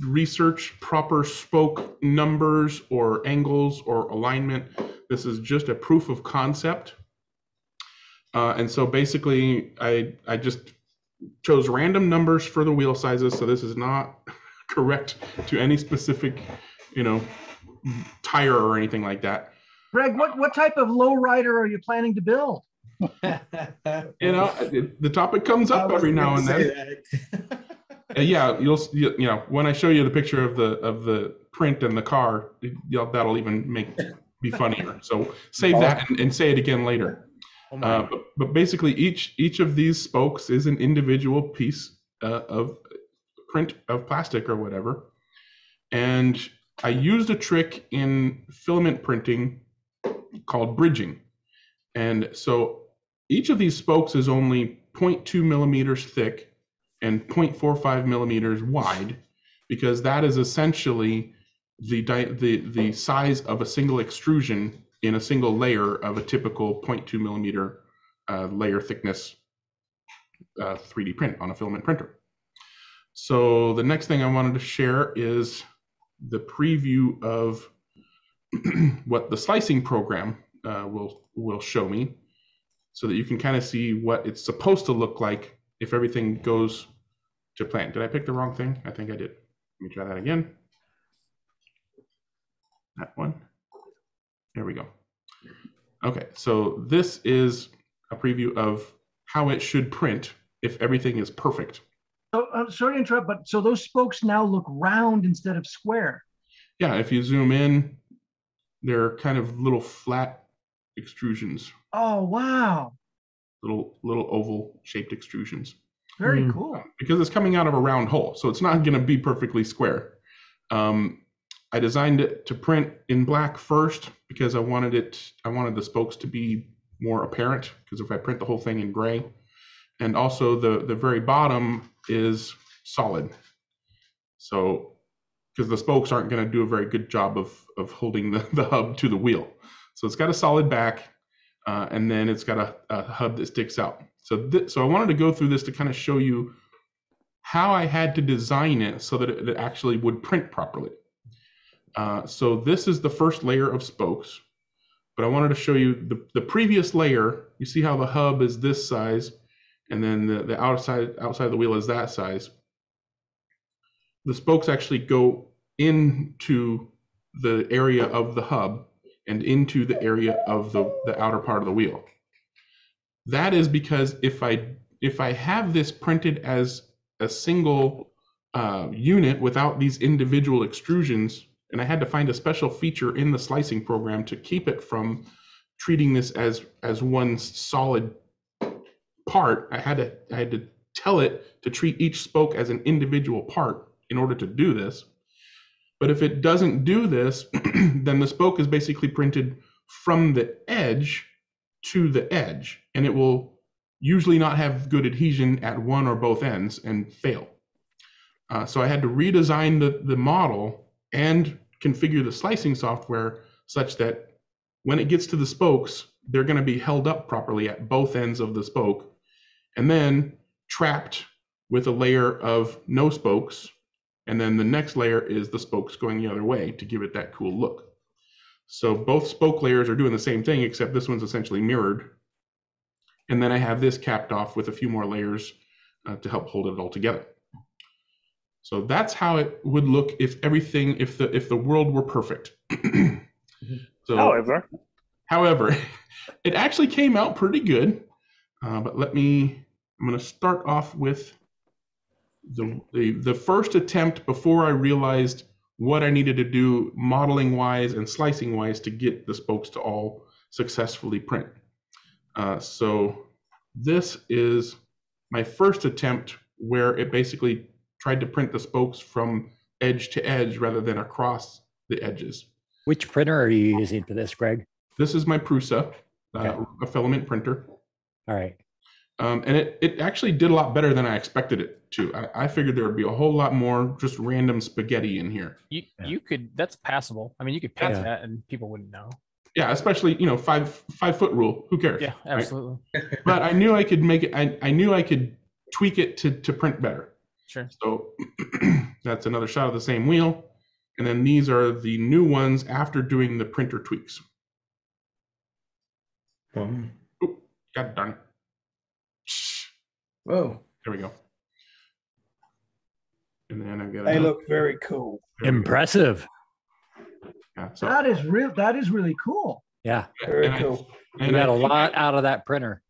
research proper spoke numbers or angles or alignment. This is just a proof of concept. And so basically I just chose random numbers for the wheel sizes. So this is not correct to any specific, tire or anything like that. Greg, what type of lowrider are you planning to build? The topic comes up every now and then. Yeah, you'll when I show you the picture of the print and the car, that'll even be funnier. So save that and say it again later. But basically, each of these spokes is an individual piece of print of plastic or whatever, and I used a trick in filament printing called bridging, and so each of these spokes is only 0.2 millimeters thick and 0.45 millimeters wide, because that is essentially the size of a single extrusion in a single layer of a typical 0.2 millimeter layer thickness 3D print on a filament printer. So the next thing I wanted to share is the preview of what the slicing program will show me, so that you can kind of see what it's supposed to look like if everything goes to plan. Did I pick the wrong thing? I think I did. Let me try that again. That one. There we go. Okay, so this is a preview of how it should print if everything is perfect. So sorry to interrupt, but so those spokes now look round instead of square. Yeah, if you zoom in, they're kind of little flat extrusions. Oh, wow. Little oval shaped extrusions. Very cool. Because it's coming out of a round hole, so it's not going to be perfectly square. I designed it to print in black first because I wanted the spokes to be more apparent, because if I print the whole thing in gray, and also the very bottom is solid. So because the spokes aren't going to do a very good job of holding the hub to the wheel. So it's got a solid back, and then it's got a hub that sticks out. So I wanted to go through this to kind of show you how I had to design it so that it actually would print properly. So this is the first layer of spokes, but I wanted to show you the previous layer. You see how the hub is this size, and then the outside of the wheel is that size. The spokes actually go into the area of the hub and into the area of the outer part of the wheel. That is because if I have this printed as a single unit without these individual extrusions, and I had to find a special feature in the slicing program to keep it from treating this as one solid part, I had to tell it to treat each spoke as an individual part in order to do this. But if it doesn't do this, then the spoke is basically printed from the edge to the edge, and it will usually not have good adhesion at one or both ends and fail. So I had to redesign the model and configure the slicing software such that when it gets to the spokes, they're going to be held up properly at both ends of the spoke, and then trapped with a layer of no spokes, and then the next layer is the spokes going the other way to give it that cool look. So both spoke layers are doing the same thing, except this one's essentially mirrored. And then I have this capped off with a few more layers to help hold it all together. So that's how it would look if the world were perfect. So, however, it actually came out pretty good. But I'm going to start off with the first attempt before I realized what I needed to do modeling wise and slicing wise to get the spokes to all successfully print. So this is my first attempt where it basically tried to print the spokes from edge to edge rather than across the edges. Which printer are you using for this, Greg? This is my Prusa, a filament printer. All right. And it actually did a lot better than I expected it to. I figured there would be a whole lot more just random spaghetti in here. You could, that's passable. I mean, you could pass that and people wouldn't know. Yeah, especially, 5-foot rule. Who cares? Yeah, absolutely. Right? But I knew I could make it, I knew I could tweak it to print better. Sure. So that's another shot of the same wheel. And then these are the new ones after doing the printer tweaks. Oh, God darn it. Whoa. There we go. And then I've got. They look very cool. Impressive. Yeah, so, that is really cool. Yeah. Very cool. You got a lot out of that printer.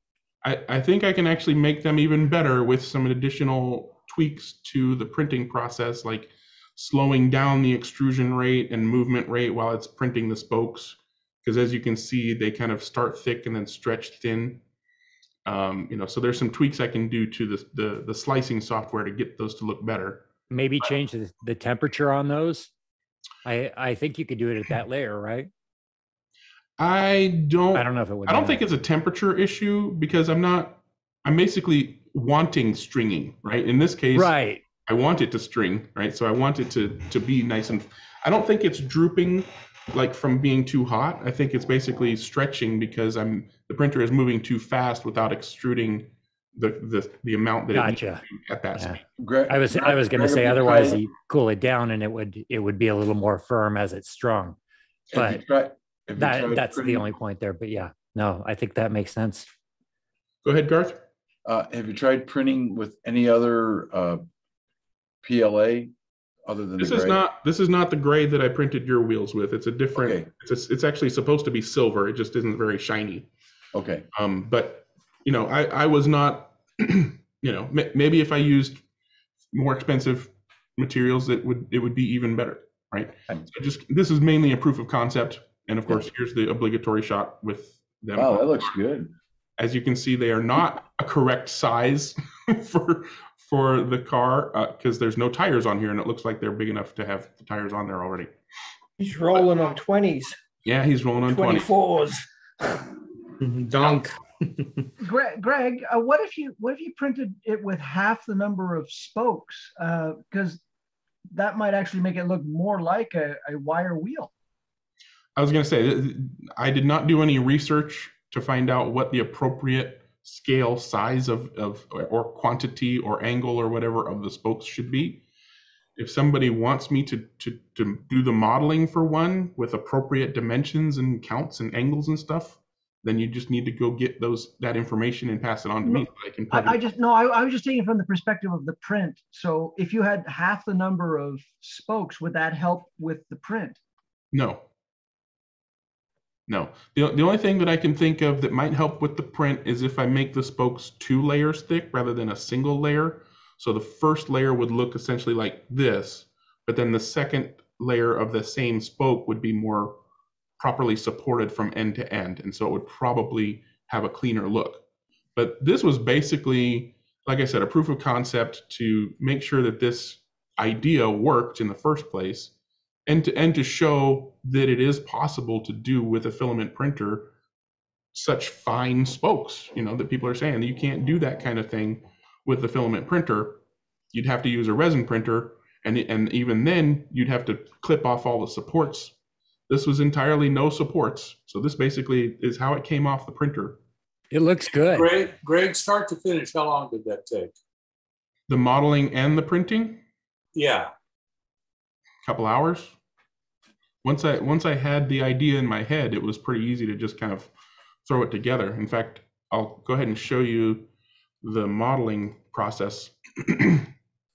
I think I can actually make them even better with some additional tweaks to the printing process, like slowing down the extrusion rate and movement rate while it's printing the spokes. Because as you can see, they kind of start thick and then stretch thin. So there's some tweaks I can do to the slicing software to get those to look better. Maybe change the temperature on those. I think you could do it at that layer, right? I don't know if it would. I don't think it's a temperature issue because I'm basically wanting stringing, right? In this case, right. I want it to string, right? So I want it to be nice, and I don't think it's drooping like from being too hot. I think it's basically stretching because the printer is moving too fast without extruding the amount that gotcha. It needs to at that speed. I was going to say otherwise you cool it down and it would be a little more firm as it's strung. But that's the only point there. But yeah, no, I think that makes sense. Go ahead, Garth. Have you tried printing with any other PLA other than this is not the gray that I printed your wheels with. It's a different. Okay. It's actually supposed to be silver. It just isn't very shiny. Okay. But I was not. Maybe if I used more expensive materials, it would be even better, right? So this is mainly a proof of concept, and of course, here's the obligatory shot with them. Wow, that looks good. As you can see, they are not a correct size for the car because there's no tires on here, and it looks like they're big enough to have the tires on there already. He's rolling on 20s. Yeah, he's rolling on 24s. Dunk. Greg, what if you printed it with half the number of spokes? Because that might actually make it look more like a wire wheel. I was going to say, I did not do any research to find out what the appropriate scale size of or quantity or angle or whatever of the spokes should be. If somebody wants me to do the modeling for one with appropriate dimensions and counts and angles and stuff, then you just need to go get that information and pass it on to me. So I was just taking it from the perspective of the print. So if you had half the number of spokes, would that help with the print? No. The only thing that I can think of that might help with the print is if I make the spokes 2 layers thick rather than a single layer. So the first layer would look essentially like this, but then the second layer of the same spoke would be more properly supported from end to end. And so it would probably have a cleaner look. But this was basically, like I said, a proof of concept to make sure that this idea worked in the first place. and to show that it is possible to do with a filament printer such fine spokes, that people are saying that you can't do that kind of thing with the filament printer. You'd have to use a resin printer, and even then you'd have to clip off all the supports. This was entirely no supports. So this basically is how it came off the printer. It looks good. Greg, start to finish, how long did that take? The modeling and the printing? Yeah. Couple hours. Once I had the idea in my head, it was pretty easy to just kind of throw it together. In fact, I'll go ahead and show you the modeling process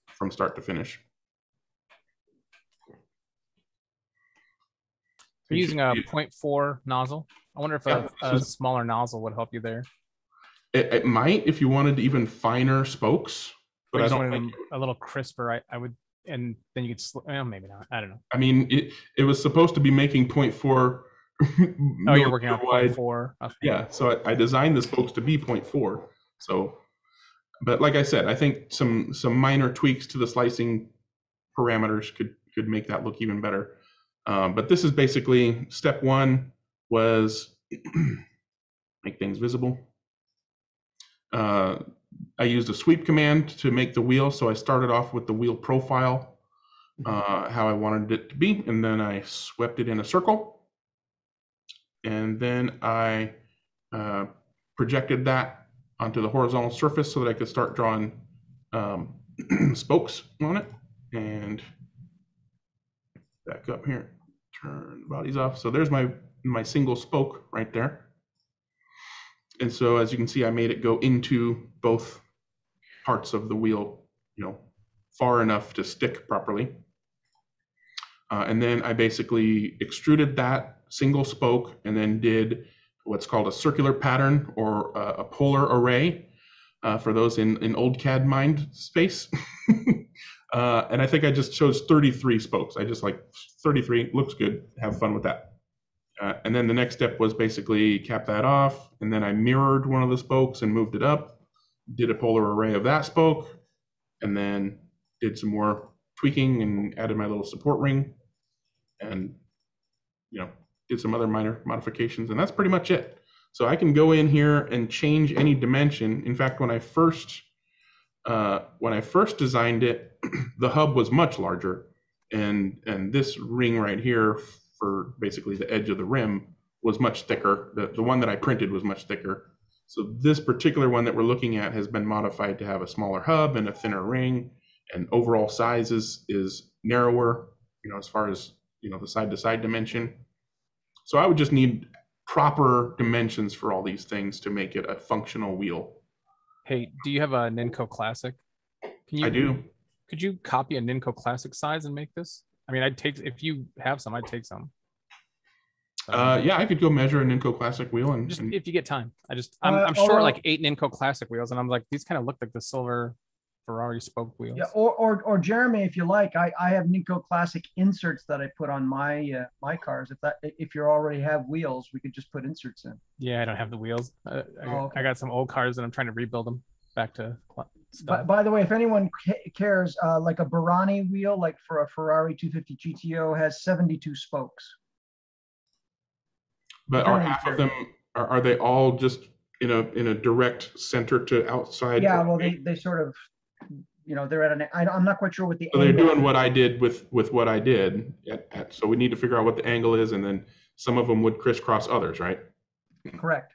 from start to finish. You're using a 0.4 nozzle. I wonder if a smaller nozzle would help you there. It might if you wanted even finer spokes, but I don't think a little crisper. I would, and then you could. Well, maybe not. I don't know. I mean, it was supposed to be making 0.4. Oh, you're working on 0.4. Okay. Yeah, so I designed the spokes to be 0.4. So, but like I said, I think some minor tweaks to the slicing parameters could make that look even better. But this is basically step one was make things visible. I used a sweep command to make the wheel. So I started off with the wheel profile, how I wanted it to be. And then I swept it in a circle. And then I projected that onto the horizontal surface so that I could start drawing spokes on it. And back up here, turn the bodies off. So there's my single spoke right there. And so as you can see, I made it go into both parts of the wheel, far enough to stick properly. And then I basically extruded that single spoke and then did what's called a circular pattern or a polar array for those in old CAD mind space. And I think I just chose 33 spokes. I just like 33, looks good, have fun with that. And then the next step was basically cap that off. And then I mirrored one of the spokes and moved it up, did a polar array of that spoke, and then did some more tweaking and added my little support ring and, did some other minor modifications. And that's pretty much it. So I can go in here and change any dimension. In fact, when I first designed it, the hub was much larger, and this ring right here for basically the edge of the rim was much thicker. The one that I printed was much thicker. So this particular one that we're looking at has been modified to have a smaller hub and a thinner ring, and overall size is narrower, as far as the side-to-side dimension. So I would just need proper dimensions for all these things to make it a functional wheel. Hey, do you have a Ninco Classic? I do. Could you copy a Ninco Classic size and make this? I mean, if you have some, I'd take some. Yeah, I could go measure a Ninco Classic wheel and if you get time. I'm short like 8 Ninco Classic wheels, and I'm like, these kind of look like the silver Ferrari spoke wheels. Yeah, or Jeremy, if you like, I have Ninco Classic inserts that I put on my my cars. If you already have wheels, we could just put inserts in. Yeah, I don't have the wheels. Okay. I got some old cars and I'm trying to rebuild them back to stuff. By the way, if anyone cares, like a Barani wheel, like for a Ferrari 250 GTO, has 72 spokes. But are half of them, are they all just in a direct center to outside? Yeah, well, they sort of, they're at I'm not quite sure what the so they're doing what I did with what I did. So we need to figure out what the angle is, and then some of them would crisscross others, right? Correct.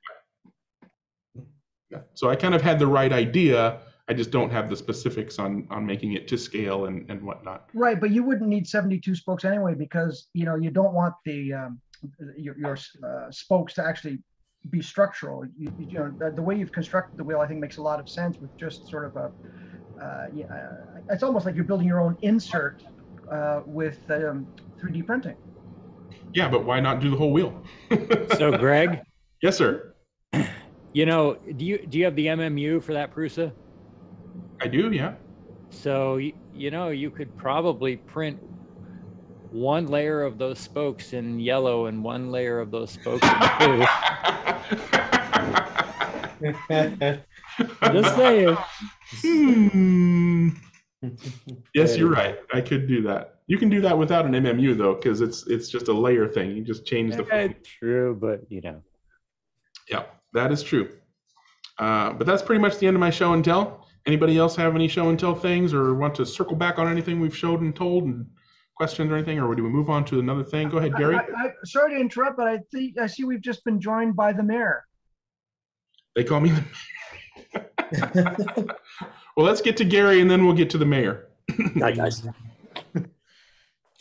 Yeah. So I kind of had the right idea. I just don't have the specifics on making it to scale and whatnot. Right, but you wouldn't need 72 spokes anyway, because you don't want the your spokes to actually be structural. The way you've constructed the wheel, I think, makes a lot of sense with just sort of a it's almost like you're building your own insert with 3D printing. Yeah, but why not do the whole wheel? So, Greg. Yes, sir. Do you have the MMU for that Prusa? I do, yeah. So you could probably print one layer of those spokes in yellow and one layer of those spokes in blue. Just saying. Yes, you're right. I could do that. You can do that without an MMU though, because it's just a layer thing. You just change the. True, but Yeah, that is true. But that's pretty much the end of my show and tell. Anybody else have any show and tell things, or want to circle back on anything we've showed and told, and questions or anything, or do we move on to another thing? Go ahead, Gary. Sorry to interrupt, but I see we've just been joined by the mayor. They call me the mayor. Well, let's get to Gary, and then we'll get to the mayor. Hi, guys. Go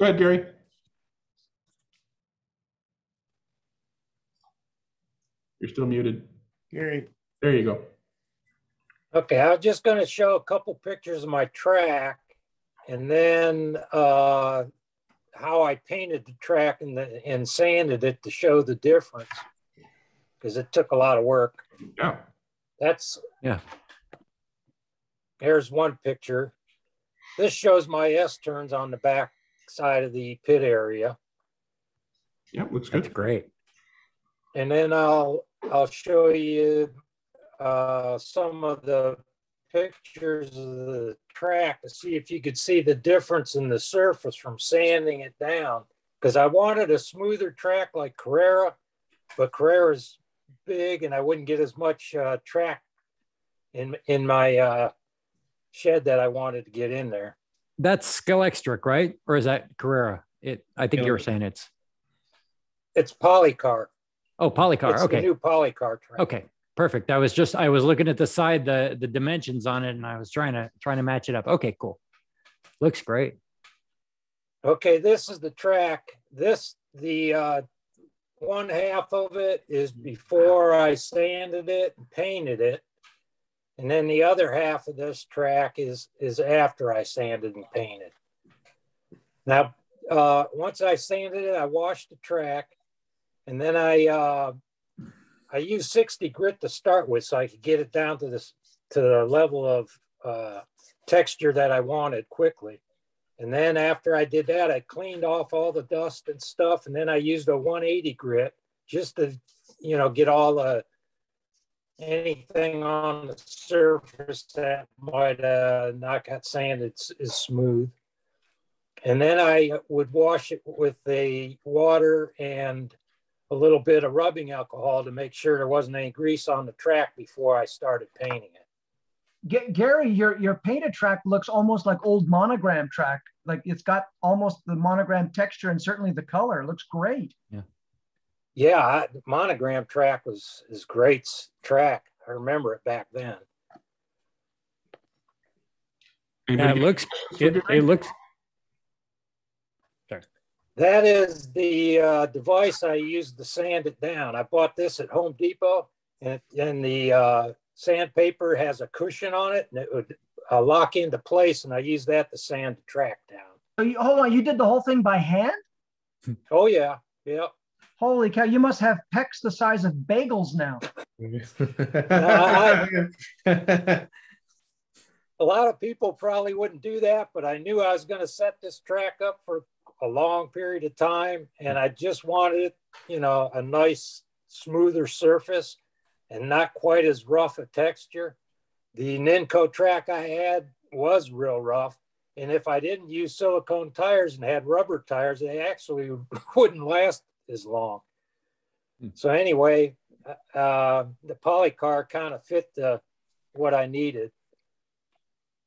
ahead, Gary. You're still muted. Gary. There you go. Okay, I was just going to show a couple pictures of my track, and then how I painted the track and sanded it to show the difference, because it took a lot of work. Yeah. Here's one picture. This shows my S-turns on the back side of the pit area. Yep, looks good. That's great. And then I'll show you some of the pictures of the track to see if you could see the difference in the surface from sanding it down. Because I wanted a smoother track like Carrera, but Carrera's big and I wouldn't get as much track in my shed that I wanted to get in there. That's Skelestric, right? Or is that Carrera? I think you were saying it's Polycar. Oh, Polycar. It's okay. The new Polycar track. Okay, perfect. I was looking at the side, the dimensions on it, and I was trying to match it up. Okay, cool. Looks great. Okay, this is the track. The one half of it is before I sanded it and painted it. And then the other half of this track is after I sanded and painted. Now, once I sanded it, I washed the track, and then I used 60 grit to start with, so I could get it down to the level of texture that I wanted quickly. And then after I did that, I cleaned off all the dust and stuff, and then I used a 180 grit just to, get all anything on the surface that might not got sanded is smooth. And then I would wash it with the water and a little bit of rubbing alcohol to make sure there wasn't any grease on the track before I started painting it. Gary, your painted track looks almost like old Monogram track. Like it's got almost the Monogram texture and certainly the color. It looks great. Yeah, Monogram track is great track. I remember it back then. Yeah, it looks. Sorry. That is the device I used to sand it down. I bought this at Home Depot, and the sandpaper has a cushion on it, and it would lock into place, and I used that to sand the track down. So hold on, you did the whole thing by hand? Oh yeah, yeah. Holy cow, you must have pecs the size of bagels now. A lot of people probably wouldn't do that, but I knew I was going to set this track up for a long period of time, and I just wanted, a nice, smoother surface and not quite as rough a texture. The Ninco track I had was real rough, and if I didn't use silicone tires and had rubber tires, they actually wouldn't last as long. So anyway, the Polycar kind of fit what I needed.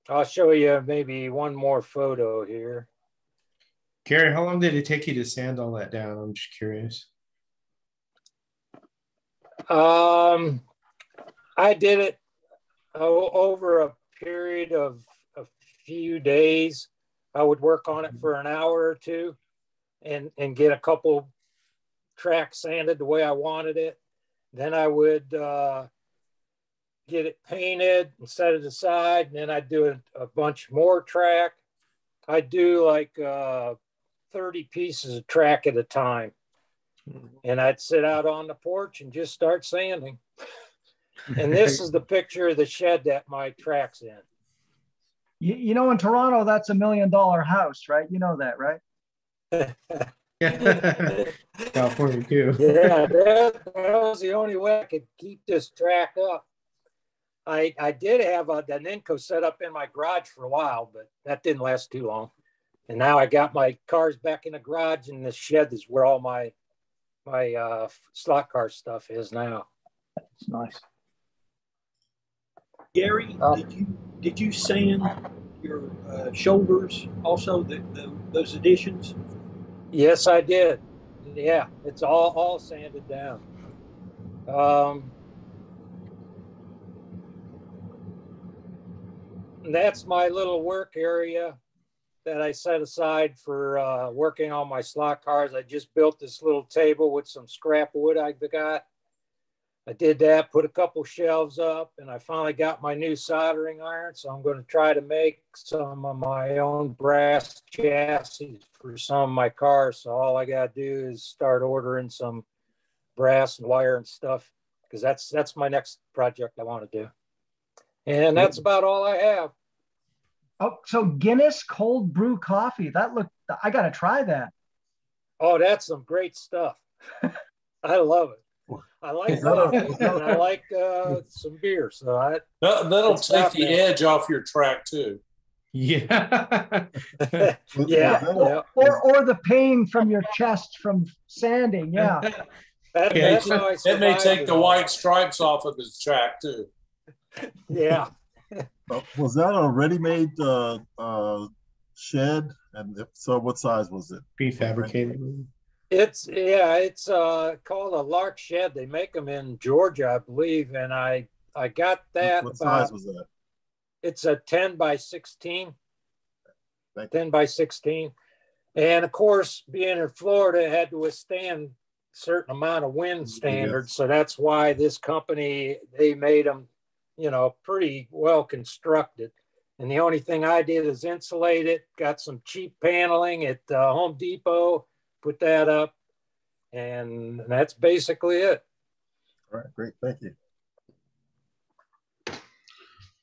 I'll show you maybe one more photo here. Gary, how long did it take you to sand all that down? I'm just curious. I did it over a period of a few days. I would work on it for an hour or two and get a couple tracks sanded the way I wanted it. Then I would get it painted and set it aside, and then I'd do a bunch more track. I'd do like 30 pieces of track at a time, and I'd sit out on the porch and just start sanding. And this is the picture of the shed that my track's in. In Toronto, that's $1 million house, right? You know that, right? California too. Yeah, that was the only way I could keep this track up. I did have the Ninco set up in my garage for a while, but that didn't last too long. And now I got my cars back in the garage, and the shed is where all my slot car stuff is now. That's nice. Gary, did you sand your shoulders also, those additions? Yes, I did. Yeah, it's all sanded down. That's my little work area that I set aside for working on my slot cars. I just built this little table with some scrap wood I got. I did that, put a couple shelves up, and I finally got my new soldering iron. So I'm going to try to make some of my own brass chassis for some of my cars. So all I got to do is start ordering some brass and wire and stuff, because that's my next project I want to do. And that's about all I have. Oh, so Guinness cold brew coffee. I got to try that. Oh, that's some great stuff. I love it. I like coffee and I like some beer. So that'll take the edge off your track too. Yeah. Yeah. Or the pain from your chest from sanding. Yeah. That's how I survived. It may take the white stripes off of his track too. Yeah. Was that a ready-made shed? And if so, what size was it? Prefabricated. It's called a Lark Shed. They make them in Georgia, I believe, and I got that. What size was that? It's a 10 by 16. 10 by 16, and of course, being in Florida, it had to withstand a certain amount of wind standards. Yes. So that's why this company, they made them, pretty well constructed. And the only thing I did is insulate it. Got some cheap paneling at Home Depot. Put that up, and that's basically it. All right, great, thank you.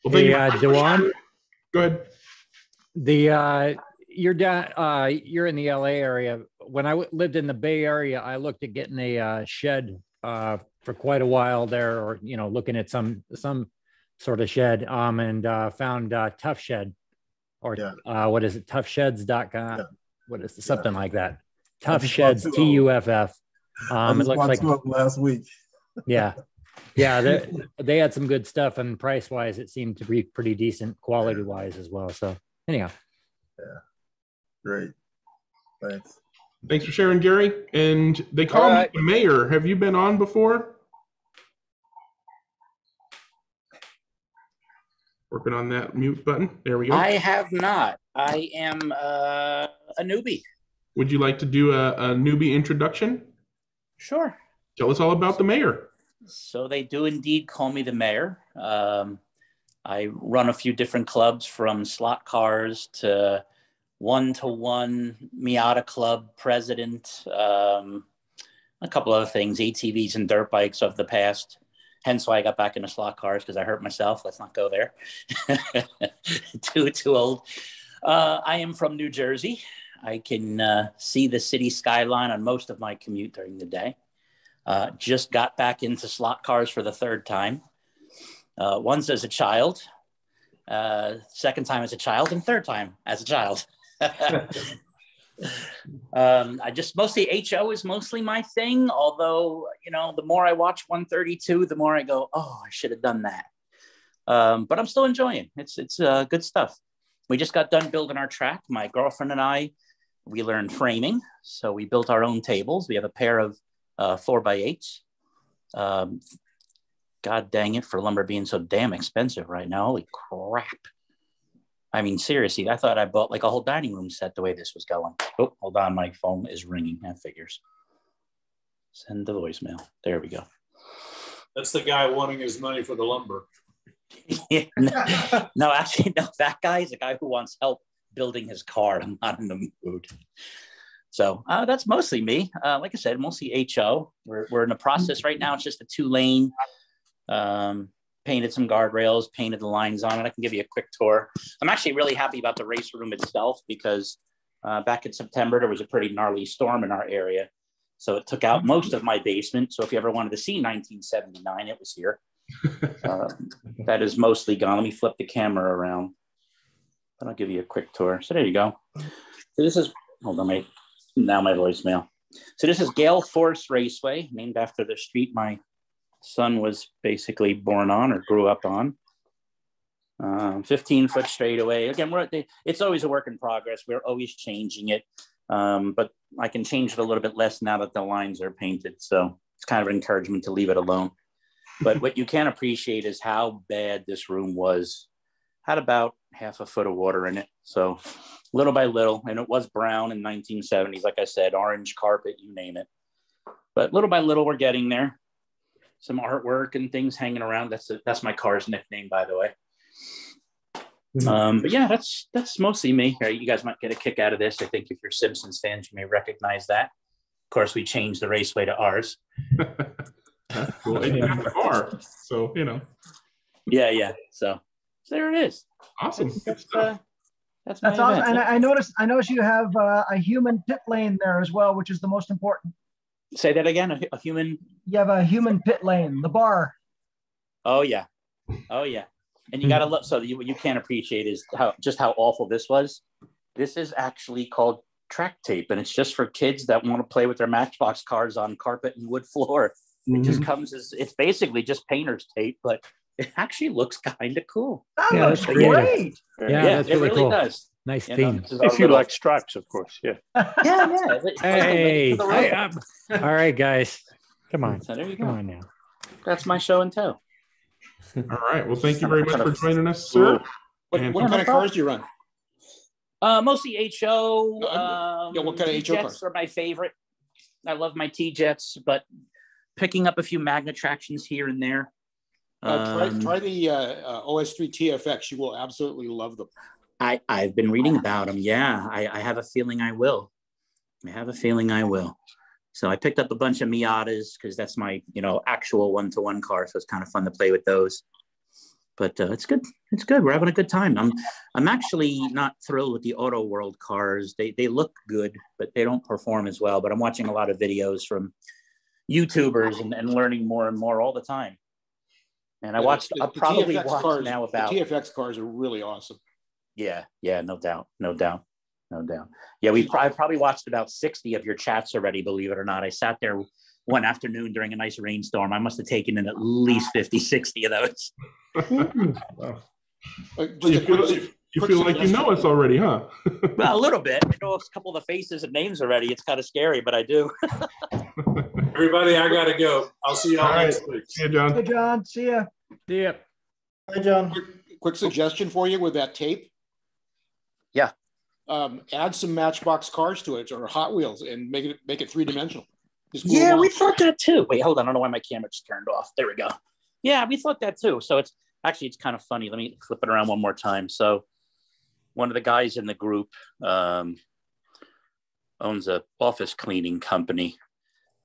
Well, hey, Dewan, go ahead. You're down. You're in the LA area. When I lived in the Bay Area, I looked at getting a shed for quite a while there, or looking at some sort of shed, and found Tough Shed, or what is it? Toughsheds.com. Yeah. What is it? Something like that. Tough Sheds, TUFF. It looks like last week. Yeah, they had some good stuff, and price wise, it seemed to be pretty decent, quality wise as well. So anyhow, great, thanks for sharing, Gary. And they call me the mayor. Have you been on before? Working on that mute button. There we go. I have not. I am a newbie. Would you like to do a newbie introduction? Sure. Tell us all about the mayor. So they do indeed call me the mayor. I run a few different clubs, from slot cars to one-to-one Miata Club president, a couple other things, ATVs and dirt bikes of the past. Hence why I got back into slot cars, because I hurt myself. Let's not go there. Too old. I am from New Jersey. I can see the city skyline on most of my commute during the day. Just got back into slot cars for the third time. Once as a child, second time as a child, and third time as a child. I just mostly HO is mostly my thing. Although, the more I watch 132, the more I go, oh, I should have done that. But I'm still enjoying it. It's good stuff. We just got done building our track. My girlfriend and I, we learned framing. So we built our own tables. We have a pair of 4x8s. God dang it, for lumber being so damn expensive right now. Holy crap. I mean, seriously, I thought I bought like a whole dining room set the way this was going. Oh, hold on. My phone is ringing. That figures. Send the voicemail. There we go. That's the guy wanting his money for the lumber. No, actually, no. That guy is a guy who wants help building his car. I'm not in the mood. So that's mostly me. Like I said, mostly HO. We're in the process right now. It's just a 2-lane. Painted some guardrails, painted the lines on it. I can give you a quick tour. I'm actually really happy about the race room itself, because back in September, there was a pretty gnarly storm in our area. So it took out most of my basement. So if you ever wanted to see 1979, it was here. That is mostly gone. Let me flip the camera around, but I'll give you a quick tour. So there you go. So this is, hold on, now my voicemail. So this is Gale Force Raceway, named after the street my son was basically born on or grew up on. 15-foot straightaway. Again, it's always a work in progress. We're always changing it, but I can change it a little bit less now that the lines are painted. So it's kind of an encouragement to leave it alone. But what you can appreciate is how bad this room was. Had about half a foot of water in it. So little by little, and it was brown in 1970s, like I said, orange carpet, you name it. But little by little, we're getting there. Some artwork and things hanging around. That's my car's nickname, by the way. But yeah, that's mostly me. You guys might get a kick out of this. I think if you're Simpsons fans, you may recognize that. Of course, we changed the raceway to ours. That's cool. And you have a car, so you know. Yeah. So there it is. Awesome. That's awesome. And I noticed you have a human pit lane there as well, which is the most important. Say that again. A human. You have a human pit lane, the bar. Oh yeah. And you got to look. So you can't appreciate is how awful this was. This is actually called track tape, and it's just for kids that want to play with their Matchbox cars on carpet and wood floor. It just comes as, it's basically just painter's tape, but it actually looks kind of cool. That looks great. Yeah, that's really cool. Does. Nice theme. If you like stripes, of course. Yeah. Yeah. Hey. All right, guys. Come on. So there you Come go. on now. That's my show and tell. All right. Well, thank you very much for joining us, sir. What kind of cars do you run? Mostly HO. What kind of HO Jets cars? are my favorite. I love my T-Jets, but picking up a few Magna Tractions here and there. Try the OS3 TFX. You will absolutely love them. I've been reading about them. Yeah, I have a feeling I will. So I picked up a bunch of Miatas because that's my, actual one-to-one car. So it's kind of fun to play with those. But it's good. It's good. We're having a good time. I'm actually not thrilled with the Auto World cars. They look good, but they don't perform as well. But I'm watching a lot of videos from YouTubers and learning more and more all the time. And I watched. I'll probably watch cars, now about the TFX cars are really awesome. Yeah, no doubt. Yeah, I probably watched about 60 of your chats already, believe it or not. I sat there one afternoon during a nice rainstorm. I must have taken in at least 50, 60 of those. Wow. You feel like you know us already, huh? Well, a little bit. I know a couple of the faces and names already. It's kind of scary, but I do. Everybody, I gotta go. I'll see y'all next week. See you, John. Hey, John. See ya. See ya. Hi, John. Quick suggestion for you with that tape. Yeah. Add some Matchbox cars to it or Hot Wheels and make it three-dimensional. Yeah, we thought that too. Wait, hold on. I don't know why my camera just turned off. There we go. Yeah, we thought that too. So it's kind of funny. Let me flip it around one more time. So one of the guys in the group owns a office cleaning company,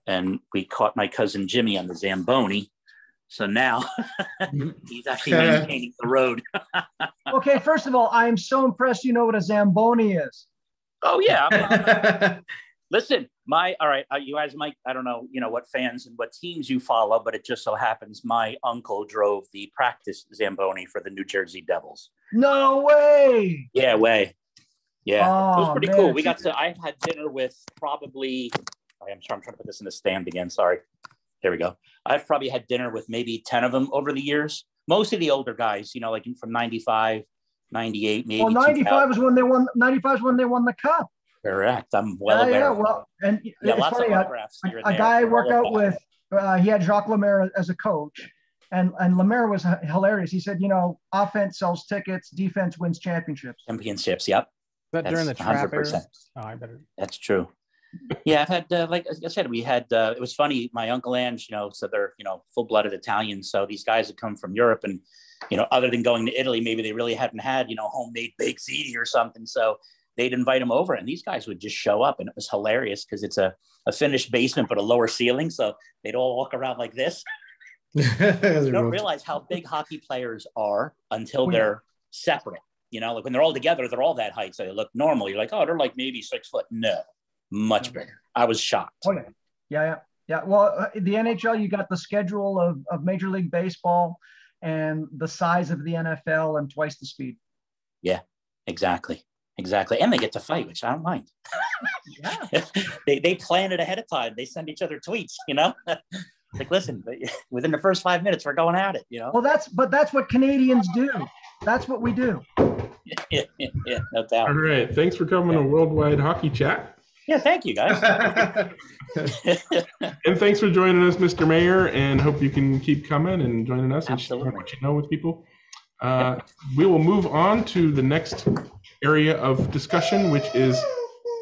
and we caught my cousin Jimmy on the Zamboni. So now he's actually maintaining the road. Okay, first of all, I am so impressed you know what a Zamboni is. Oh, yeah. Listen, all right, you guys might, I don't know, what fans and what teams you follow, but it just so happens my uncle drove the practice Zamboni for the New Jersey Devils. No way. Yeah, way. Yeah, oh, it was pretty man. cool. I had dinner with probably, I'm trying to put this in the stand again, sorry. There we go. I've probably had dinner with maybe 10 of them over the years. Most of the older guys, like from 95, 98, maybe. Well, 95 was when they won. 95 is when they won the cup. Correct. I'm well aware. Yeah, well, and it's lots funny. of autographs here and A there. guy I worked out with, he had Jacques Lemaire as a coach, and Lemaire was hilarious. He said, offense sells tickets, defense wins championships. Championships, yep. But during the trap era? 100%. Oh, I better. That's true. Yeah, I've had, like I said, we had, it was funny, my Uncle Ange, so they're, full-blooded Italians. So these guys had come from Europe and, other than going to Italy, maybe they really hadn't had, homemade baked ziti or something. So they'd invite them over and these guys would just show up, and it was hilarious because it's a finished basement, but a lower ceiling. So they'd all walk around like this. You don't realize how big hockey players are until they're separate. Like when they're all together, they're all that height. So they look normal. You're like, oh, they're like maybe 6 foot. No. Much bigger. I was shocked. Oh, yeah. Yeah, well, the NHL, you got the schedule of Major League Baseball and the size of the NFL and twice the speed. Yeah, exactly. Exactly. And they get to fight, which I don't mind. Yeah. they plan it ahead of time. They send each other tweets, you know? Like, listen, within the first 5 minutes, we're going at it, you know? Well, that's what Canadians do. That's what we do. Yeah, no doubt. All right. Thanks for coming to Worldwide Hockey Chat. Yeah, thank you, guys. And thanks for joining us, Mr. Mayor, and hope you can keep coming and joining us and sharing what you know with people. We will move on to the next area of discussion, which is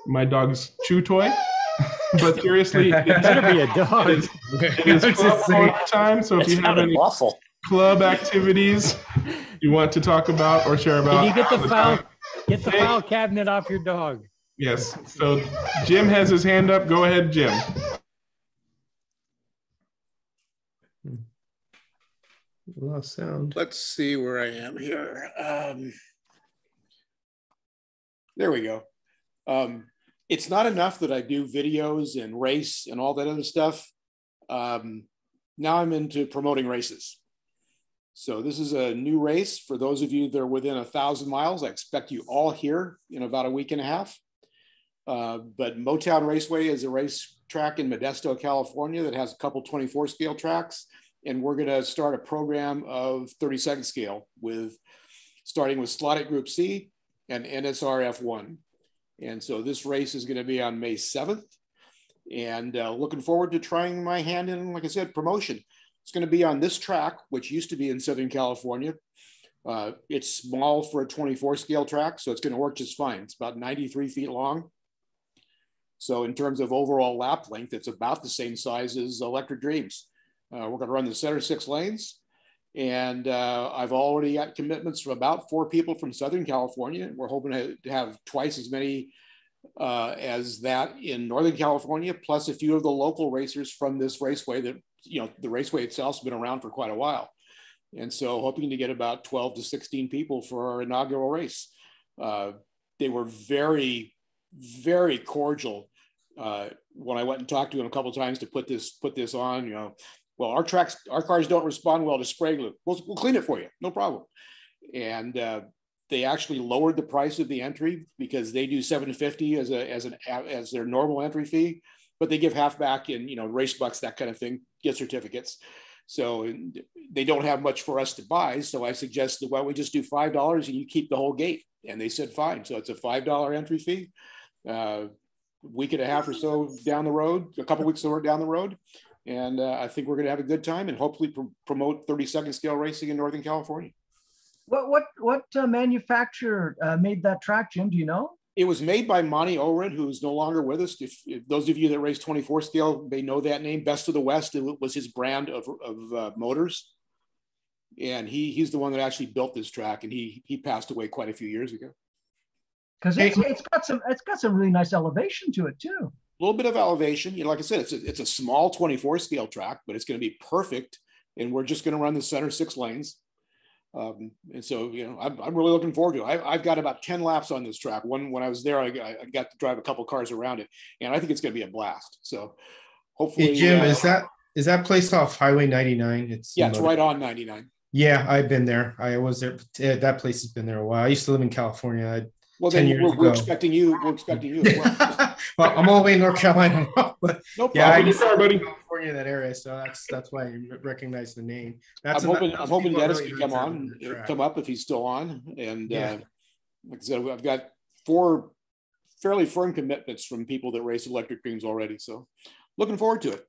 my dog's chew toy. But seriously, it better be a dog. It is club time, so if you have any club activities you want to talk about or share about, can you get the file cabinet off your dog? Yes. So Jim has his hand up. Go ahead, Jim. Lost sound. Let's see where I am here. There we go. It's not enough that I do videos and race and all that other stuff. Now I'm into promoting races. So this is a new race. For those of you that are within 1,000 miles, I expect you all here in about a week and a half. But Motown Raceway is a racetrack in Modesto, California that has a couple 24 scale tracks. And we're going to start a program of 32nd scale starting with slotted Group C and NSR F1. And so this race is going to be on May 7th. And looking forward to trying my hand in, like I said, promotion. It's going to be on this track, which used to be in Southern California. It's small for a 24 scale track, so it's going to work just fine. It's about 93 feet long. So in terms of overall lap length, it's about the same size as Electric Dreams. We're going to run the center 6 lanes. And I've already got commitments from about 4 people from Southern California. We're hoping to have twice as many as that in Northern California, plus a few of the local racers from this raceway that, you know, the raceway itself has been around for quite a while. And so hoping to get about 12 to 16 people for our inaugural race. They were very, very cordial when I went and talked to them a couple of times to put this on, you know. Well, our cars don't respond well to spray glue. We'll clean it for you, no problem. And they actually lowered the price of the entry because they do $750 as their normal entry fee, but they give half back in, you know, race bucks, that kind of thing, gift certificates. So they don't have much for us to buy. So I suggested, well, we just do $5 and you keep the whole gate. And they said, fine. So it's a $5 entry fee. Week and a half or so down the road, a couple weeks down the road. And I think we're going to have a good time and hopefully promote 32nd scale racing in Northern California. What manufacturer made that track, Jim? Do you know? It was made by Monty Oren, who's no longer with us. If those of you that race 24 scale may know that name, Best of the West, it was his brand of motors. And he's the one that actually built this track, and he passed away quite a few years ago. Because it's got some really nice elevation to it too. A little bit of elevation, you know, like I said, it's a small 24 scale track, but it's going to be perfect. And we're just going to run the center 6 lanes. And so, you know, I'm really looking forward to it. I've got about 10 laps on this track. When I was there, I got to drive a couple cars around it, and I think it's going to be a blast. So hopefully, hey, Jim, is that place off Highway 99? It's right on 99. Yeah, I've been there. I was there. That place has been there a while. I used to live in California. Well, then we're expecting you. We're expecting you as well. Well, I'm all the way in North Carolina, but no problem. Yeah, I used to live in California, that area, so that's why I recognize the name. I'm hoping Dennis can come up if he's still on. And like I said, I've got 4 fairly firm commitments from people that race Electric Dreams already. So looking forward to it.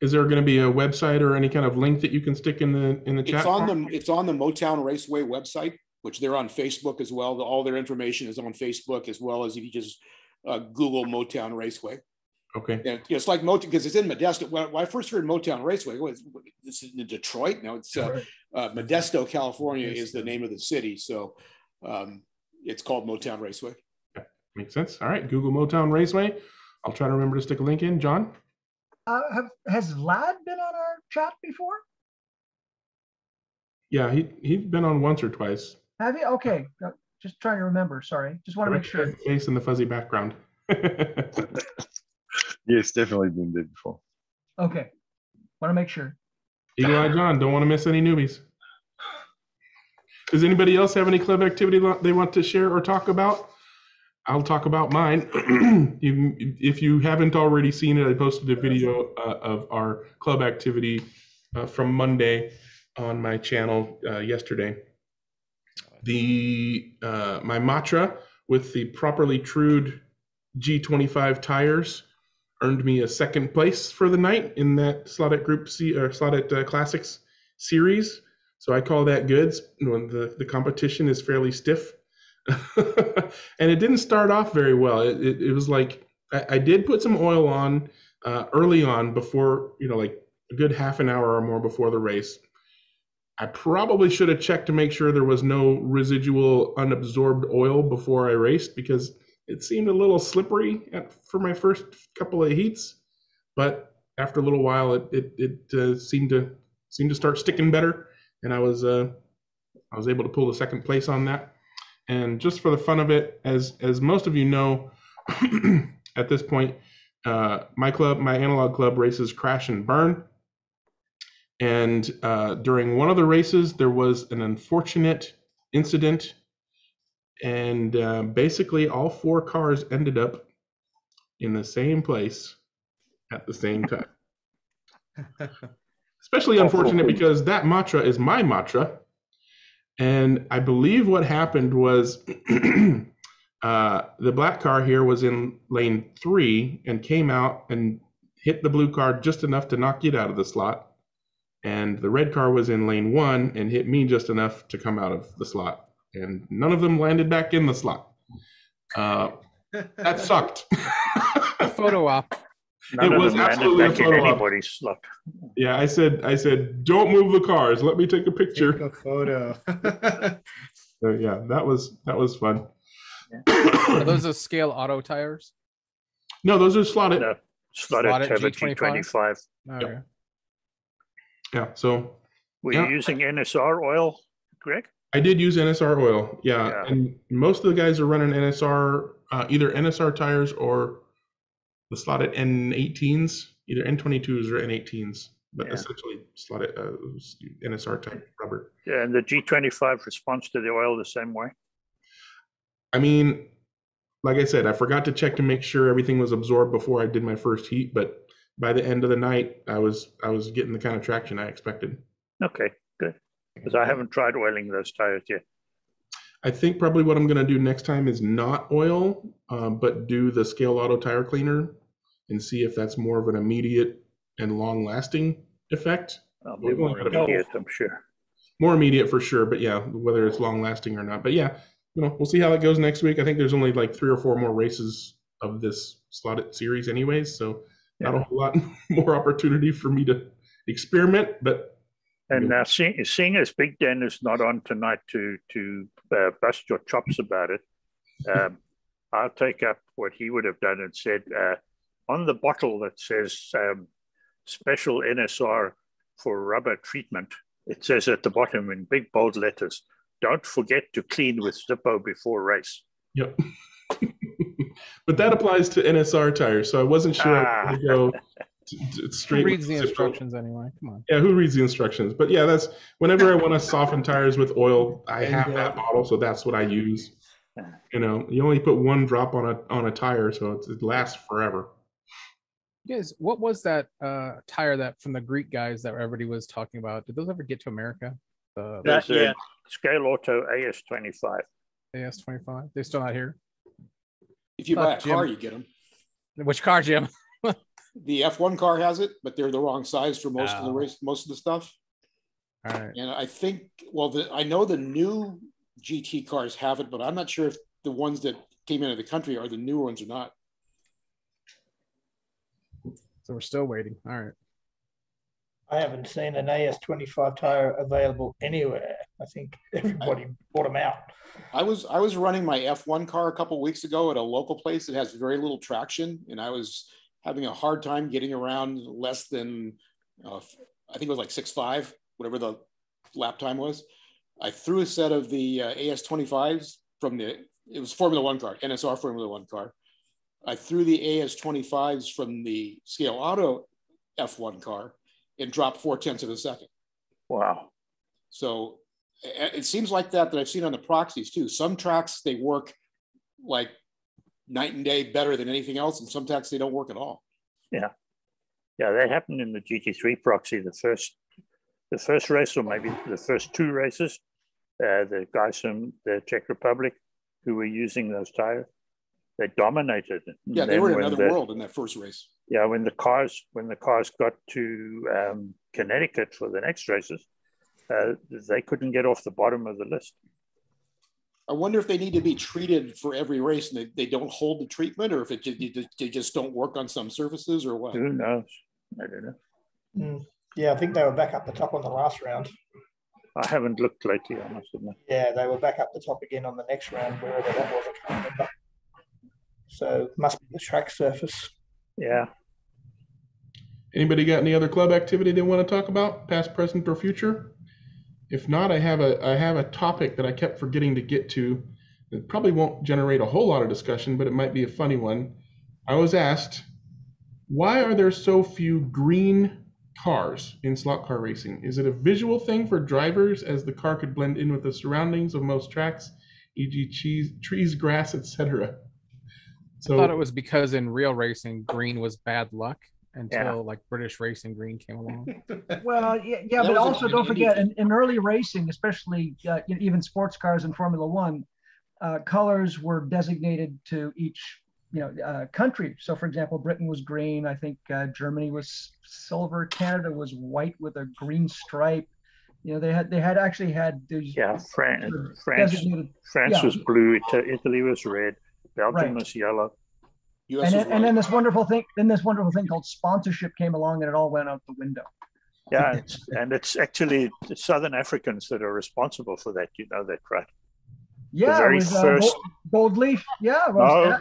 Is there going to be a website or any kind of link that you can stick in the chat? It's on the Motown Raceway website, which they're on Facebook as well. All their information is on Facebook, as well as if you just Google Motown Raceway. Okay. And it's like Motown, because it's in Modesto. When I first heard Motown Raceway, this is in Detroit. No, it's Modesto, California is the name of the city. So it's called Motown Raceway. Yeah, makes sense. All right, Google Motown Raceway. I'll try to remember to stick a link in. John? Has Vlad been on our chat before? Yeah, he's been on once or twice. Have you? Okay, just trying to remember. Sorry, just want to make sure. Face in the fuzzy background. Yes, definitely been there before. Okay. Want to make sure. Eagle Eye John, don't want to miss any newbies. Does anybody else have any club activity they want to share or talk about? I'll talk about mine. If you haven't already seen it, I posted a video of our club activity from Monday on my channel yesterday. My Matra with the properly trued G25 tires earned me a second place for the night in that Slotted Group C or Slotted Classics series. So I call that goods when the competition is fairly stiff. And it didn't start off very well. It was like I did put some oil on early on before, like a good half an hour or more before the race. I probably should have checked to make sure there was no residual unabsorbed oil before I raced, because it seemed a little slippery for my first couple of heats. But after a little while, it seemed to start sticking better, and I was able to pull the second place on that. And just for the fun of it, as most of you know, at this point, my analog club races crash and burn. And during one of the races, there was an unfortunate incident, and basically all 4 cars ended up in the same place at the same time. Especially unfortunate because that Matra is my Matra. And I believe what happened was the black car here was in lane 3 and came out and hit the blue car just enough to knock it out of the slot. And the red car was in lane 1 and hit me just enough to come out of the slot. And none of them landed back in the slot. That sucked. A photo op. None it of was them absolutely landed back in anybody's slot. Yeah, I said, don't move the cars. Let me take a picture. Take a photo. So yeah, that was fun. Are those the scale auto tires? No, those are slotted. No, slotted G25. Okay. Yep. Yeah. So were you using NSR oil, Greg? I did use NSR oil. Yeah. And most of the guys are running NSR, either NSR tires or the slotted N18s, either N22s or N18s, but essentially slotted NSR type rubber. Yeah, and the G25 responds to the oil the same way? I mean, like I said, I forgot to check to make sure everything was absorbed before I did my first heat, but by the end of the night, I was getting the kind of traction I expected. Okay, good. Because I haven't tried oiling those tires yet. I think probably what I'm going to do next time is not oil, but do the Scale Auto Tire Cleaner and see if that's more of an immediate and long-lasting effect. More immediate, I'm sure. More immediate for sure, but yeah, whether it's long-lasting or not. But yeah, we'll see how that goes next week. I think there's only like 3 or 4 more races of this slotted series anyways, so not a whole lot more opportunity for me to experiment, but. And seeing as Big Dan is not on tonight to bust your chops about it, I'll take up what he would have done and said, on the bottle that says special NSR for rubber treatment, it says at the bottom in big bold letters, don't forget to clean with Zippo before race. Yep. But that applies to NSR tires, so I wasn't sure I would go straight. Who reads the instructions anyway? Come on. Yeah, who reads the instructions? But yeah, that's whenever I want to soften tires with oil, I have that bottle, so that's what I use. You only put 1 drop on a tire, so it lasts forever. Guys, what was that tire that from the Greek guys that everybody was talking about? Did those ever get to America? That's a Scale Auto AS25. AS25. They're still not here. If you buy a car, you get them. Which car, Jim? The F1 car has it, but they're the wrong size for most of the race, most of the stuff. All right. And I think, I know the new GT cars have it, but I'm not sure if the ones that came into the country are the new ones or not. So we're still waiting. All right. I haven't seen an AS25 tire available anywhere. I think everybody bought them out. I was running my F1 car a couple of weeks ago at a local place that has very little traction, and I was having a hard time getting around less than, I think it was like 6.5, whatever the lap time was. I threw a set of the AS25s it was Formula 1 car, NSR Formula 1 car. I threw the AS25s from the Scale Auto F1 car and drop 0.4 of a second. Wow. So it seems like that I've seen on the proxies too. Some tracks, they work like night and day better than anything else, and some tracks they don't work at all. Yeah. Yeah, that happened in the GT3 proxy, the first race, or maybe the first two races. The guys from the Czech Republic who were using those tires, they dominated. Yeah, they were in another world in that first race. Yeah, when the cars got to Connecticut for the next races, they couldn't get off the bottom of the list. I wonder if they need to be treated for every race and they don't hold the treatment, or if they just don't work on some surfaces, or what? Who knows? I don't know. Yeah, I think they were back up the top on the last round. I haven't looked lately, I must admit. Yeah, they were back up the top again on the next round, wherever that was, I can't remember. So must be the track surface. Yeah. Anybody got any other club activity they want to talk about, past, present, or future? If not, I have a topic that I kept forgetting to get to. It probably won't generate a whole lot of discussion, but it might be a funny one. I was asked, why are there so few green cars in slot car racing? Is it a visual thing for drivers, as the car could blend in with the surroundings of most tracks, e.g. trees, grass, etc.? So I thought it was because in real racing, green was bad luck until like British racing green came along. Well, yeah, but also don't forget, in early racing, especially even sports cars and Formula One, colors were designated to each country. So, for example, Britain was green. I think Germany was silver. Canada was white with a green stripe. They actually had these. Yeah, France was blue. Italy was red. Belgium was yellow. And then this wonderful thing called sponsorship came along, and it all went out the window. Yeah, and it's actually the Southern Africans that are responsible for that. You know that, right? Yeah, the very first Gold Leaf. Yeah.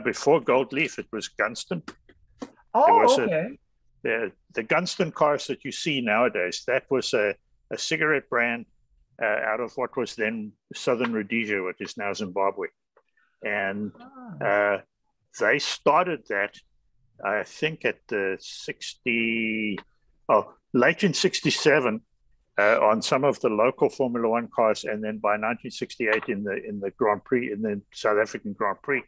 Before Gold Leaf, it was Gunston. Oh, okay. The Gunston cars that you see nowadays, that was a cigarette brand out of what was then Southern Rhodesia, which is now Zimbabwe. And they started that, I think, at the late in 67 on some of the local Formula One cars, and then by 1968 in the Grand Prix, in the South African Grand Prix,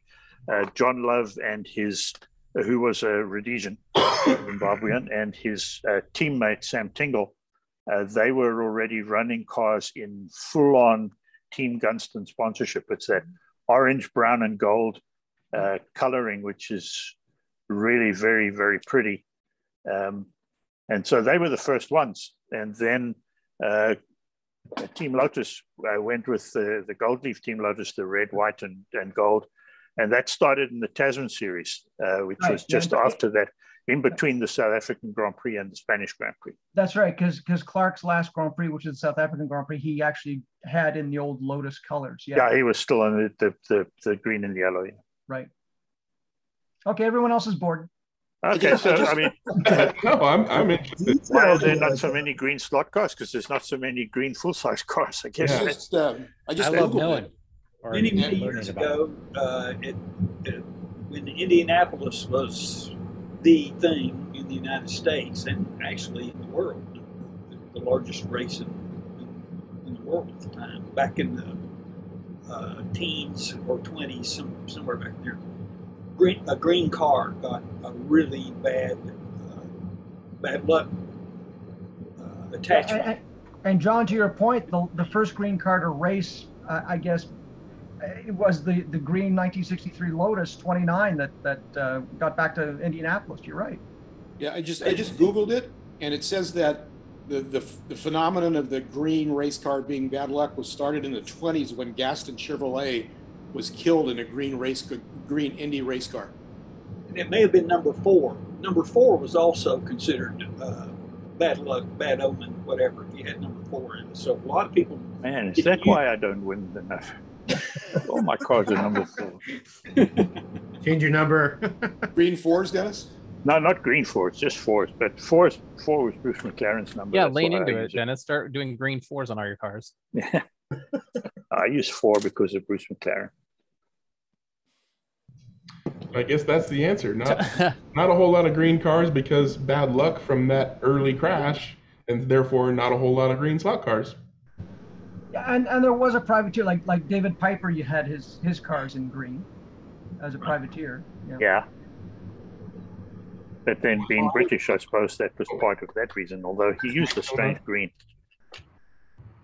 John Love and his, who was a Rhodesian Zimbabwean, and his teammate Sam Tingle, they were already running cars in full-on Team Gunston sponsorship. It's that orange, brown, and gold coloring, which is really very, very pretty. And so they were the first ones. And then Team Lotus went with the Gold Leaf Team Lotus, the red, white, and gold. And that started in the Tasman series, which was just after that, in between the South African Grand Prix and the Spanish Grand Prix. That's right, because Clark's last Grand Prix, which is the South African Grand Prix, he actually had in the old Lotus colors. Yeah, he was still on the green and yellow. Yeah. Right. Okay, everyone else is bored. Okay, so I mean, no, I'm interested. Why are there not so many green slot cars? Because there's not so many green full-size cars, I guess. Yeah. I love knowing. Many years ago, when Indianapolis was the thing in the United States and actually in the world, the largest race in the world at the time, back in the teens or 20s, somewhere back there. A green car got a really bad luck attachment. And John, to your point, the first green car to race, I guess, it was the green 1963 Lotus 29 that got back to Indianapolis. You're right. Yeah, I just Googled it, and it says that the phenomenon of the green race car being bad luck was started in the 20s when Gaston Chevrolet was killed in a green Indy race car. And it may have been number 4. Number 4 was also considered bad luck, bad omen, whatever, if you had number 4 in it. So a lot of people... Man, is that why I don't win enough? All my cars are number 4. Change your number. Green 4s, Dennis? No, not green 4s, just 4s. But 4 was Bruce McLaren's number. Yeah, lean into it, Dennis. Start doing green 4s on all your cars. Yeah. I use 4 because of Bruce McLaren. I guess that's the answer. Not a whole lot of green cars because bad luck from that early crash, and therefore not a whole lot of green slot cars. Yeah, and there was a privateer like David Piper. You had his cars in green as a privateer. Yeah. But then being British, I suppose that was part of that reason. Although he used a strange green.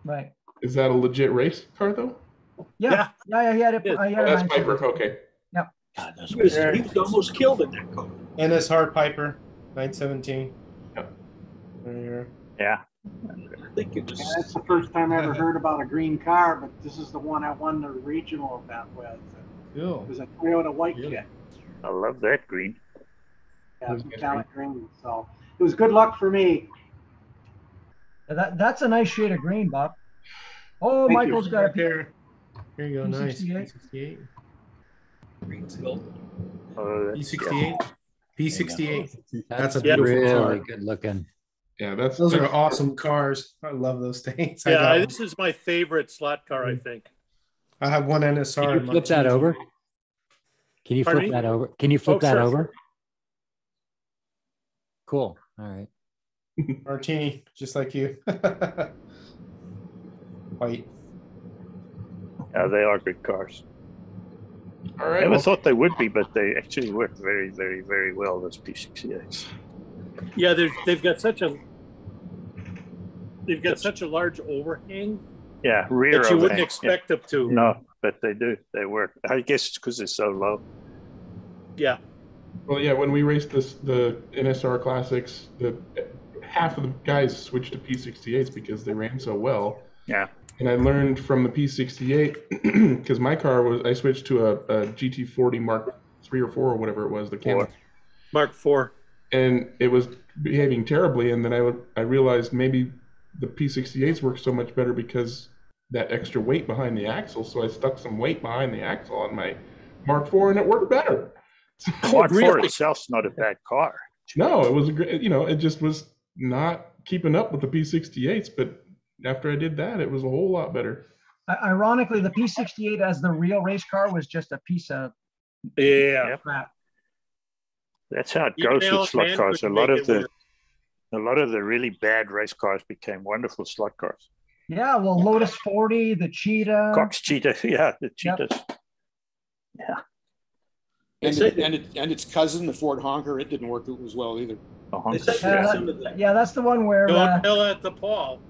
Right. Is that a legit race car though? Yeah. He had it. That's Piper. Okay. Yep. God, he was almost killed in that car. NS Hard Piper, 917. Yeah. I think it was. Yeah, that's the first time I ever heard about a green car, but this is the one I won the regional event with. Cool. It was a Toyota White Kit. I love that green. Yeah, metallic green. So it was good luck for me. That's a nice shade of green, Bob. Oh, Thank Michael's you. got a Here you go, nice. P68. P68. P68. That's a beautiful really car. good looking. Yeah, those are awesome cars. I love those things. Yeah, this is my favorite slot car, I think. I have one NSR. Can you flip that over? Can you flip that over? Can you flip that over? Cool. All right. Martini, just like you. White. Yeah, they are good cars. All right. Never thought they would be, but they actually work very, very, very well, those P68s. Yeah, they've got such a large overhang. Yeah, rear that you wouldn't overhang. expect them to. No, but they do. They work. I guess it's because they're so low. Yeah. Well, yeah, when we raced the NSR Classics, half of the guys switched to P68s because they ran so well. Yeah. And I learned from the P68 because my car I switched to a GT40 Mark 3 or 4 or whatever it was, the Camel. Mark 4. And it was behaving terribly, and then I realized maybe the P68s work so much better because that extra weight behind the axle. So I stuck some weight behind the axle on my Mark 4, and it worked better. Mark 4 itself's not a bad car. No, it was a great. It just was not keeping up with the P68s. But after I did that, it was a whole lot better. Ironically, the P68 as the real race car was just a piece of crap. That's how it goes with slot cars. A lot of the really bad race cars became wonderful slot cars. Yeah, well, Lotus 40, the Cheetah. Cox Cheetah, yeah, the Cheetahs. Yep. Yeah. And its cousin, the Ford Honker, it didn't work as well either. Yeah, that's the one where. Don't tell that to Paul.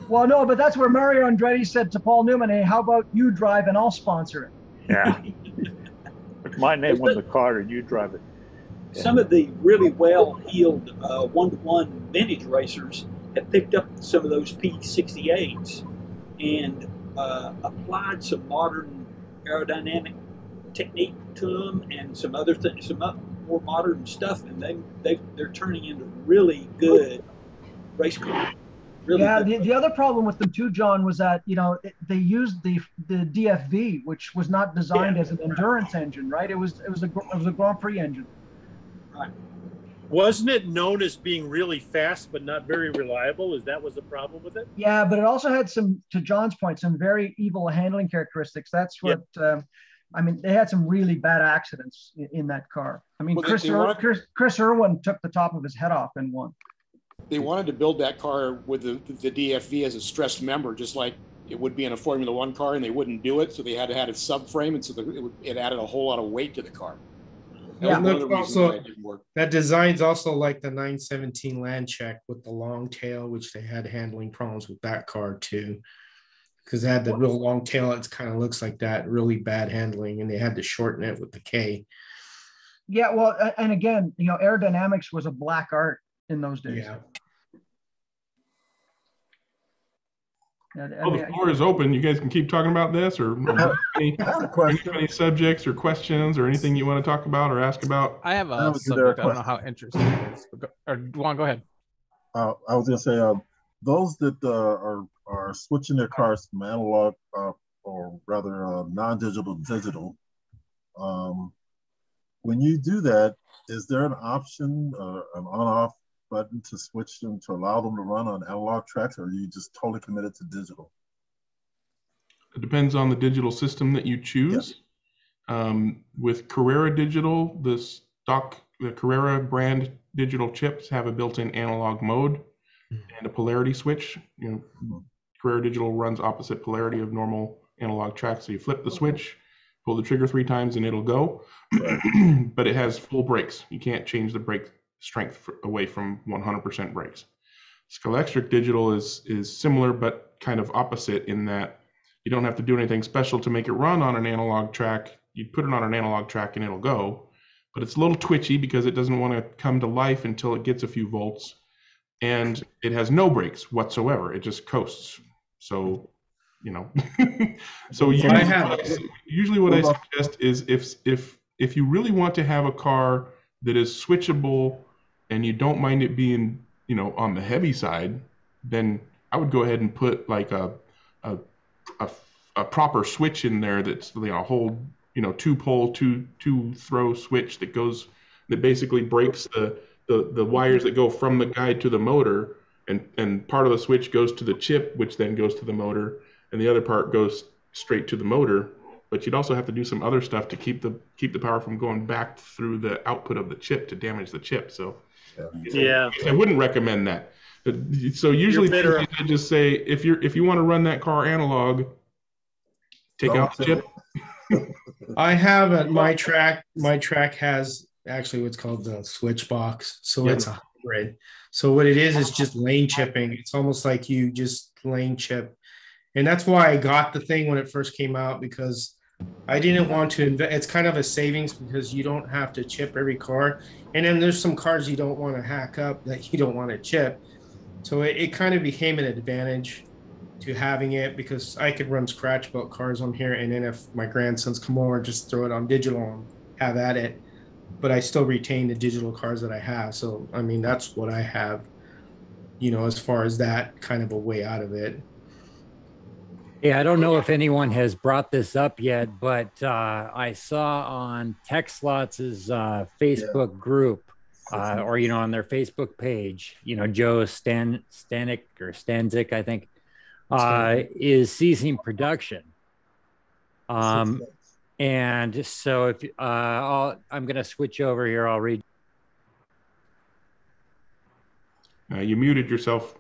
Well, no, but that's where Mario Andretti said to Paul Newman, "Hey, how about you drive and I'll sponsor it?" Yeah. Put my name on the car and you drive it. Yeah. Some of the really well-heeled one-to-one vintage racers have picked up some of those P68s and applied some modern aerodynamic technique to them and some other things, some more modern stuff, and they're turning into really good race cars. Really good. The other problem with them too, John, was that they used the DFV, which was not designed as an endurance engine, right? It was a Grand Prix engine. Right. Wasn't it known as being really fast but not very reliable? That was the problem with it? Yeah, but it also had some, to John's point, some very evil handling characteristics. That's what they had some really bad accidents in that car. I mean, Chris Irwin took the top of his head off in one. They wanted to build that car with the DFV as a stressed member, just like it would be in a Formula One car, and they wouldn't do it, so they had to have a subframe, and so it added a whole lot of weight to the car. That design's also like the 917 Landcheck with the long tail, which they had handling problems with that car too, because it had the real long tail. It kind of looks like that, really bad handling, and they had to shorten it with the K. Yeah, well, and again, aerodynamics was a black art in those days. Yeah. Well, the floor is open. You guys can keep talking about this, or any subjects or questions or anything you want to talk about or ask about. I have a subject. I don't know how interesting it is. Or Juan, go ahead. I was going to say, those that are switching their cars from analog or rather non-digital to digital, when you do that, is there an option, an on-off button to switch them to allow them to run on analog tracks, or are you just totally committed to digital? It depends on the digital system that you choose. With Carrera Digital, the Carrera brand digital chips have a built-in analog mode and a polarity switch. Carrera Digital runs opposite polarity of normal analog track, so you flip the switch, pull the trigger 3 times, and it'll go. But it has full brakes. You can't change the brake strength away from 100% brakes. Scalextric Digital is similar, but kind of opposite in that you don't have to do anything special to make it run on an analog track. You put it on an analog track and it'll go, but it's a little twitchy because it doesn't want to come to life until it gets a few volts, and it has no brakes whatsoever. It just coasts. So, so usually what I suggest is if you really want to have a car that is switchable and you don't mind it being, on the heavy side, then I would go ahead and put like a proper switch in there that's a whole 2-pole, two throw switch that basically breaks the wires that go from the guide to the motor, and part of the switch goes to the chip, which then goes to the motor, and the other part goes straight to the motor. But you'd also have to do some other stuff to keep the power from going back through the output of the chip to damage the chip. So I wouldn't recommend that. So usually I just say if you want to run that car analog, take out the chip. I have at my track has actually what's called the switch box. So it's a hybrid. So what it is just lane chipping. It's almost like you just lane chip. And that's why I got the thing when it first came out, because I didn't want to invest. It's kind of a savings because you don't have to chip every car. And then there's some cars you don't want to hack up that you don't want to chip. So it kind of became an advantage to having it, because I could run scratch built cars on here, and then if my grandsons come over, just throw it on digital and have at it. But I still retain the digital cars that I have. So I mean, that's what I have, as far as that kind of a way out of it. Yeah, I don't know if anyone has brought this up yet, but I saw on TechSlots' Facebook group, or on their Facebook page, Joe Stanzik, I think, is ceasing production. And so if I'm going to switch over here, I'll read. You muted yourself.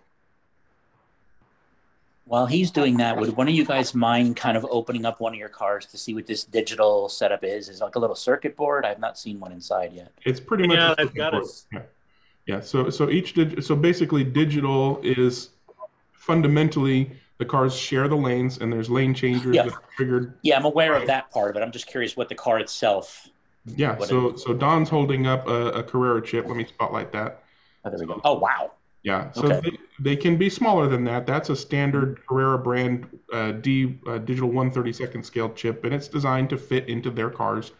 While he's doing that, would one of you guys mind kind of opening up one of your cars to see what this digital setup is? Is it like a little circuit board? I've not seen one inside yet. It's pretty much. I've got it. Yeah. So basically, digital is fundamentally the cars share the lanes, and there's lane changers that are triggered. Yeah, I'm aware of that part of it. I'm just curious what the car itself. Yeah. So Don's holding up a Carrera Chip. Let me spotlight that. Oh, there we go. Oh, wow. Yeah, so they can be smaller than that. That's a standard Carrera brand digital 1/32 scale chip, and it's designed to fit into their cars,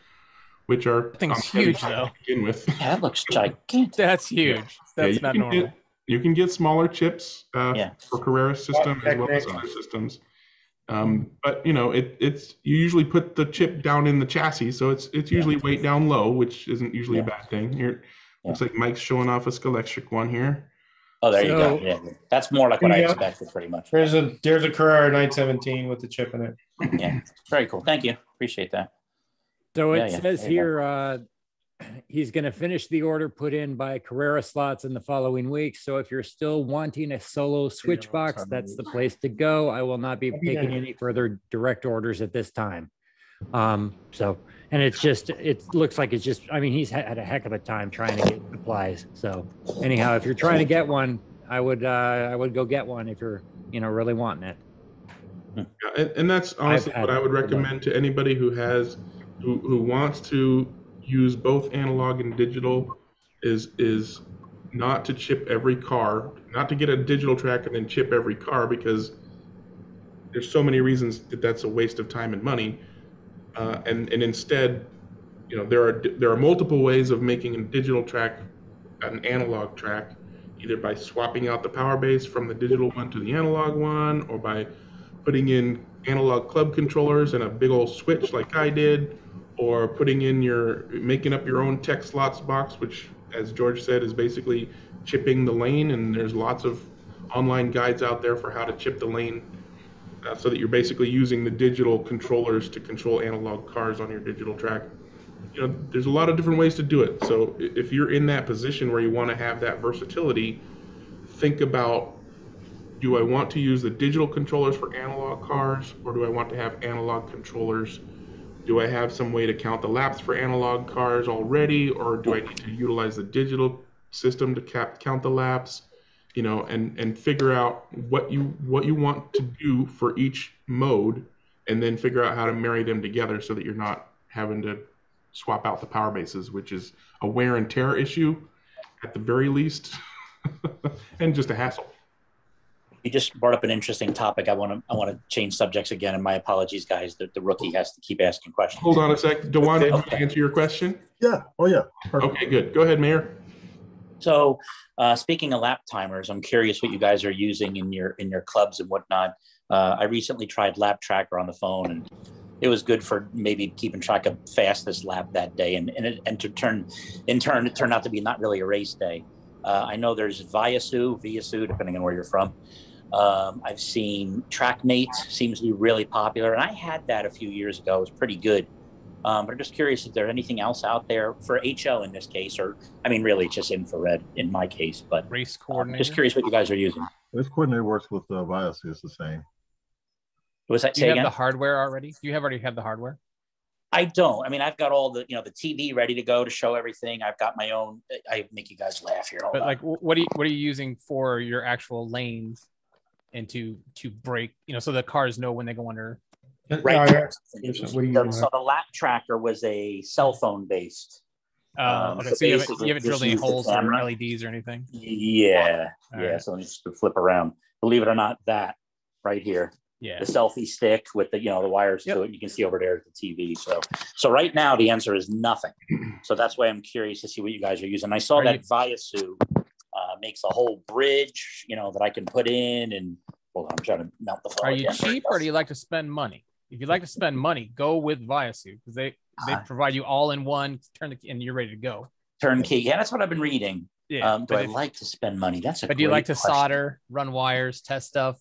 which are huge though. To begin with. Yeah, that looks gigantic. That's huge. That's not normal. You can get smaller chips for Carrera system as well as other systems. But it's you usually put the chip down in the chassis, so it's usually weight down low, which isn't usually a bad thing. Here, looks like Mike's showing off a Scalextric one here. Oh, there you go. Yeah, that's more like what I expected, pretty much. There's a Carrera 917 with the chip in it. Yeah, very cool. Thank you. Appreciate that. So it says here he's going to finish the order put in by Carrera Slots in the following week. So if you're still wanting a solo switch box, that's the place to go. I will not be taking any further direct orders at this time. And it looks like he's had a heck of a time trying to get supplies. So anyhow, if you're trying to get one, I would go get one if you're, really wanting it. Yeah, and that's honestly what I would recommend to anybody who wants to use both analog and digital is not to chip every car, not to get a digital track and then chip every car, because there's so many reasons that's a waste of time and money. And instead, there are multiple ways of making a digital track an analog track, either by swapping out the power base from the digital one to the analog one, or by putting in analog club controllers and a big old switch like I did, or making up your own TechSlots box, which, as George said, is basically chipping the lane. And there's lots of online guides out there for how to chip the lane so that you're basically using the digital controllers to control analog cars on your digital track. You know, there's a lot of different ways to do it. So if you're in that position where you want to have that versatility, think about, do I want to use the digital controllers for analog cars, or do I want to have analog controllers? Do I have some way to count the laps for analog cars already, or do I need to utilize the digital system to count the laps? You know, and figure out what you want to do for each mode, and then figure out how to marry them together so that you're not having to swap out the power bases, which is a wear and tear issue at the very least, and just a hassle. You just brought up an interesting topic. I want to change subjects again, and my apologies, guys. The rookie has to keep asking questions. Hold on a sec, Dewan, did you answer your question? Yeah. Oh yeah. Perfect. Okay, good. Go ahead, Mayor. So, speaking of lap timers, I'm curious what you guys are using in your clubs and whatnot. I recently tried Lap Tracker on the phone, and it was good for maybe keeping track of fastest lap that day, and in turn, it turned out to be not really a race day. I know there's Viasu, depending on where you're from. I've seen TrackMate seems to be really popular, and I had that a few years ago. It was pretty good. But I'm just curious if there's anything else out there for HO in this case, or I mean, really just infrared in my case. But race coordinator. Just curious what you guys are using. Race coordinator works with Viasu. It's the same. Was that? Do you have the hardware already? Do you already have the hardware? I don't. I mean, I've got all the the TV ready to go to show everything. I've got my own. I make you guys laugh here. But like, what are you using for your actual lanes and to brake? So the cars know when they go under. Right. So the lap tracker was a cell phone based. Okay, so you haven't drilled any holes or LEDs or anything? Yeah. All yeah. right. So just to flip around. Believe it or not, that right here. Yeah. The selfie stick with the the wires to it. You can see over there at the TV. So right now the answer is nothing. So that's why I'm curious to see what you guys are using. I saw that Viasu makes a whole bridge, that I can put in, and hold on, I'm trying to mount the phone. Are you cheap or do you like to spend money? If you like to spend money, go with Viasu, because they provide you all in one and you're ready to go. Turnkey. Yeah, that's what I've been reading. Yeah. Do I like to spend money? That's a But do you like to question. solder, run wires, test stuff,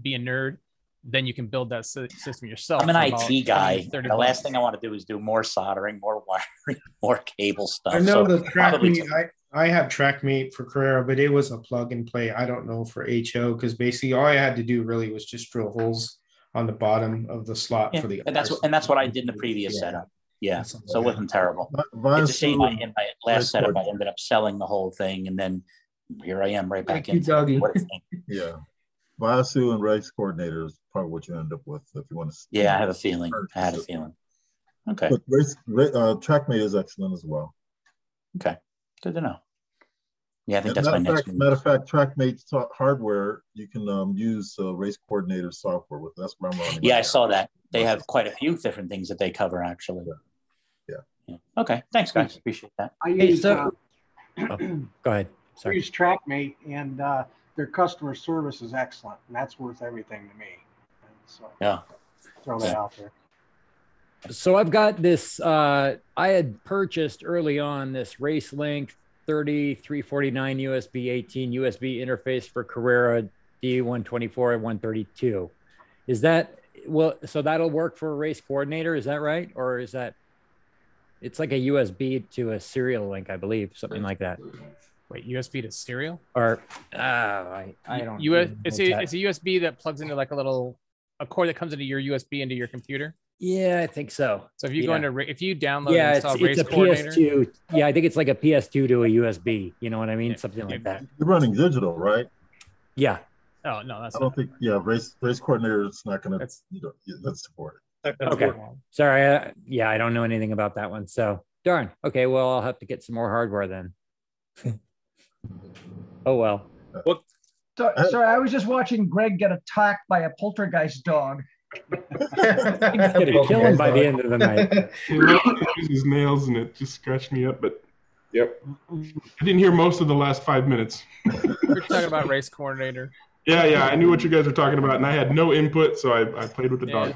be a nerd? Then you can build that system yourself. I'm an IT guy. 30 the last thing I want to do is do more soldering, more wiring, more cable stuff. I know So the TrackMate. I have TrackMate for Carrera, but it was a plug and play. I don't know for HO, because basically all I had to do really was just drill holes on the bottom of the slot for the. and that's what I did in the previous setup. Yeah, so it wasn't terrible. It's a shame in my last setup I ended up selling the whole thing, and then here I am right back in. Yeah, Viasu and race coordinator is probably what you end up with if you want to. Yeah, I have a feeling. Okay. But TrackMate is excellent as well. Okay, good to know. Yeah, I think that's my next one. Matter of fact, TrackMate's hardware, you can use race coordinator software with. That's what I'm running. Yeah, I saw that. They have quite a few different things that they cover, actually. Yeah. Okay, thanks, guys. Appreciate that. I use, go ahead. I use TrackMate, and their customer service is excellent, and that's worth everything to me. And so yeah, throw that out there. So I've got this, I had purchased early on this RaceLink 3349 USB 18 USB interface for Carrera D124 and 132. Is that, so that'll work for a race coordinator, is that right? Or is that, it's like a USB to a serial link, I believe, something like that. Wait, USB to serial? Or, I don't know. It's a USB that plugs into like a cord that comes into your USB into your computer. Yeah, I think so. So if you go into, if you download and install it's Race a Coordinator, PS2. Yeah, I think it's like a PS2 to a USB. You know what I mean? Something like that. You're running digital, right? Yeah. Oh no, that's. I don't think. Yeah, race coordinator is not going to. That's supported. Okay. Sorry. I don't know anything about that one. So darn. Okay. Well, I'll have to get some more hardware then. Oh well. Sorry, I was just watching Greg get attacked by a poltergeist dog. He's gonna kill him by the end of the night. He used his nails and it just scratched me up. But yep, I didn't hear most of the last 5 minutes. We're talking about Race Coordinator. Yeah, I knew what you guys were talking about, and I had no input, so I played with the dog.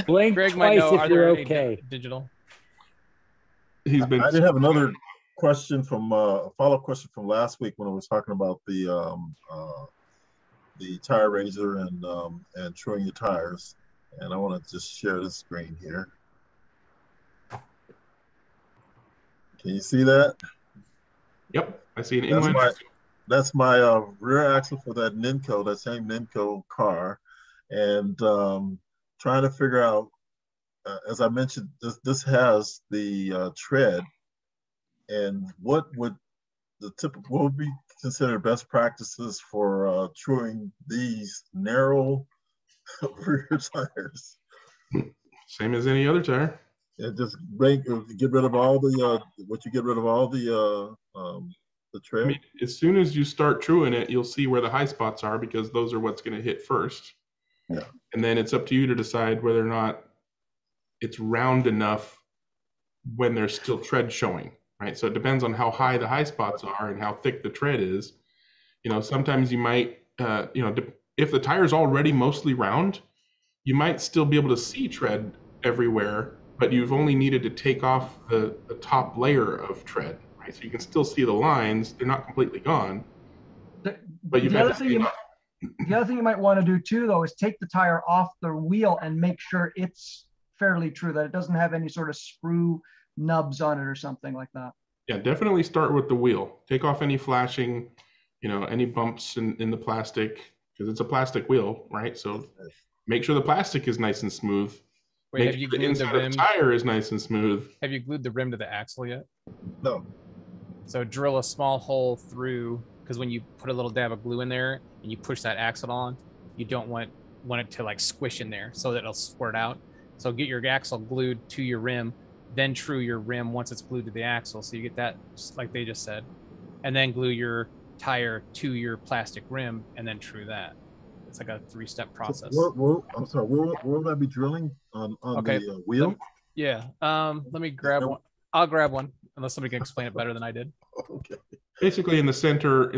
Blink Greg twice might know. if Are you're there okay. Digital. I did have another question from a follow-up question from last week when I was talking about the the tire raiser and truing your tires. And I want to just share the screen here. Can you see that? Yep, I see an inline. That's my rear axle for that Ninco, that same Ninco car, and trying to figure out, as I mentioned, this has the tread, and what would be considered best practices for truing these narrow rear tires? Same as any other tire. Yeah, just get rid of all the the tread. I mean, as soon as you start truing it, you'll see where the high spots are because those are what's going to hit first. Yeah. And then it's up to you to decide whether or not it's round enough when there's still tread showing, right? So it depends on how high the high spots are and how thick the tread is. You know, sometimes you might, if the tire's already mostly round, you might still be able to see tread everywhere, but you've only needed to take off the top layer of tread, right? So you can still see the lines. They're not completely gone. But the other thing you might want to do too, though, is take the tire off the wheel and make sure it's fairly true, that it doesn't have any sort of sprue nubs on it or something like that. Yeah, definitely start with the wheel. Take off any flashing, any bumps in the plastic, because it's a plastic wheel, right? So make sure the plastic is nice and smooth. Wait, make sure the inside of the tire is nice and smooth. Have you glued the rim to the axle yet? No. So drill a small hole through, because when you put a little dab of glue in there and you push that axle on, you don't want it to like squish in there so that it'll squirt out. So get your axle glued to your rim, then true your rim once it's glued to the axle. So you get that, like they just said, and then glue your tire to your plastic rim and then true that. It's like a 3-step process. I'm sorry, where will I be drilling on the wheel? Yeah, let me grab one. I'll grab one, unless somebody can explain it better than I did. Okay. Basically in the center,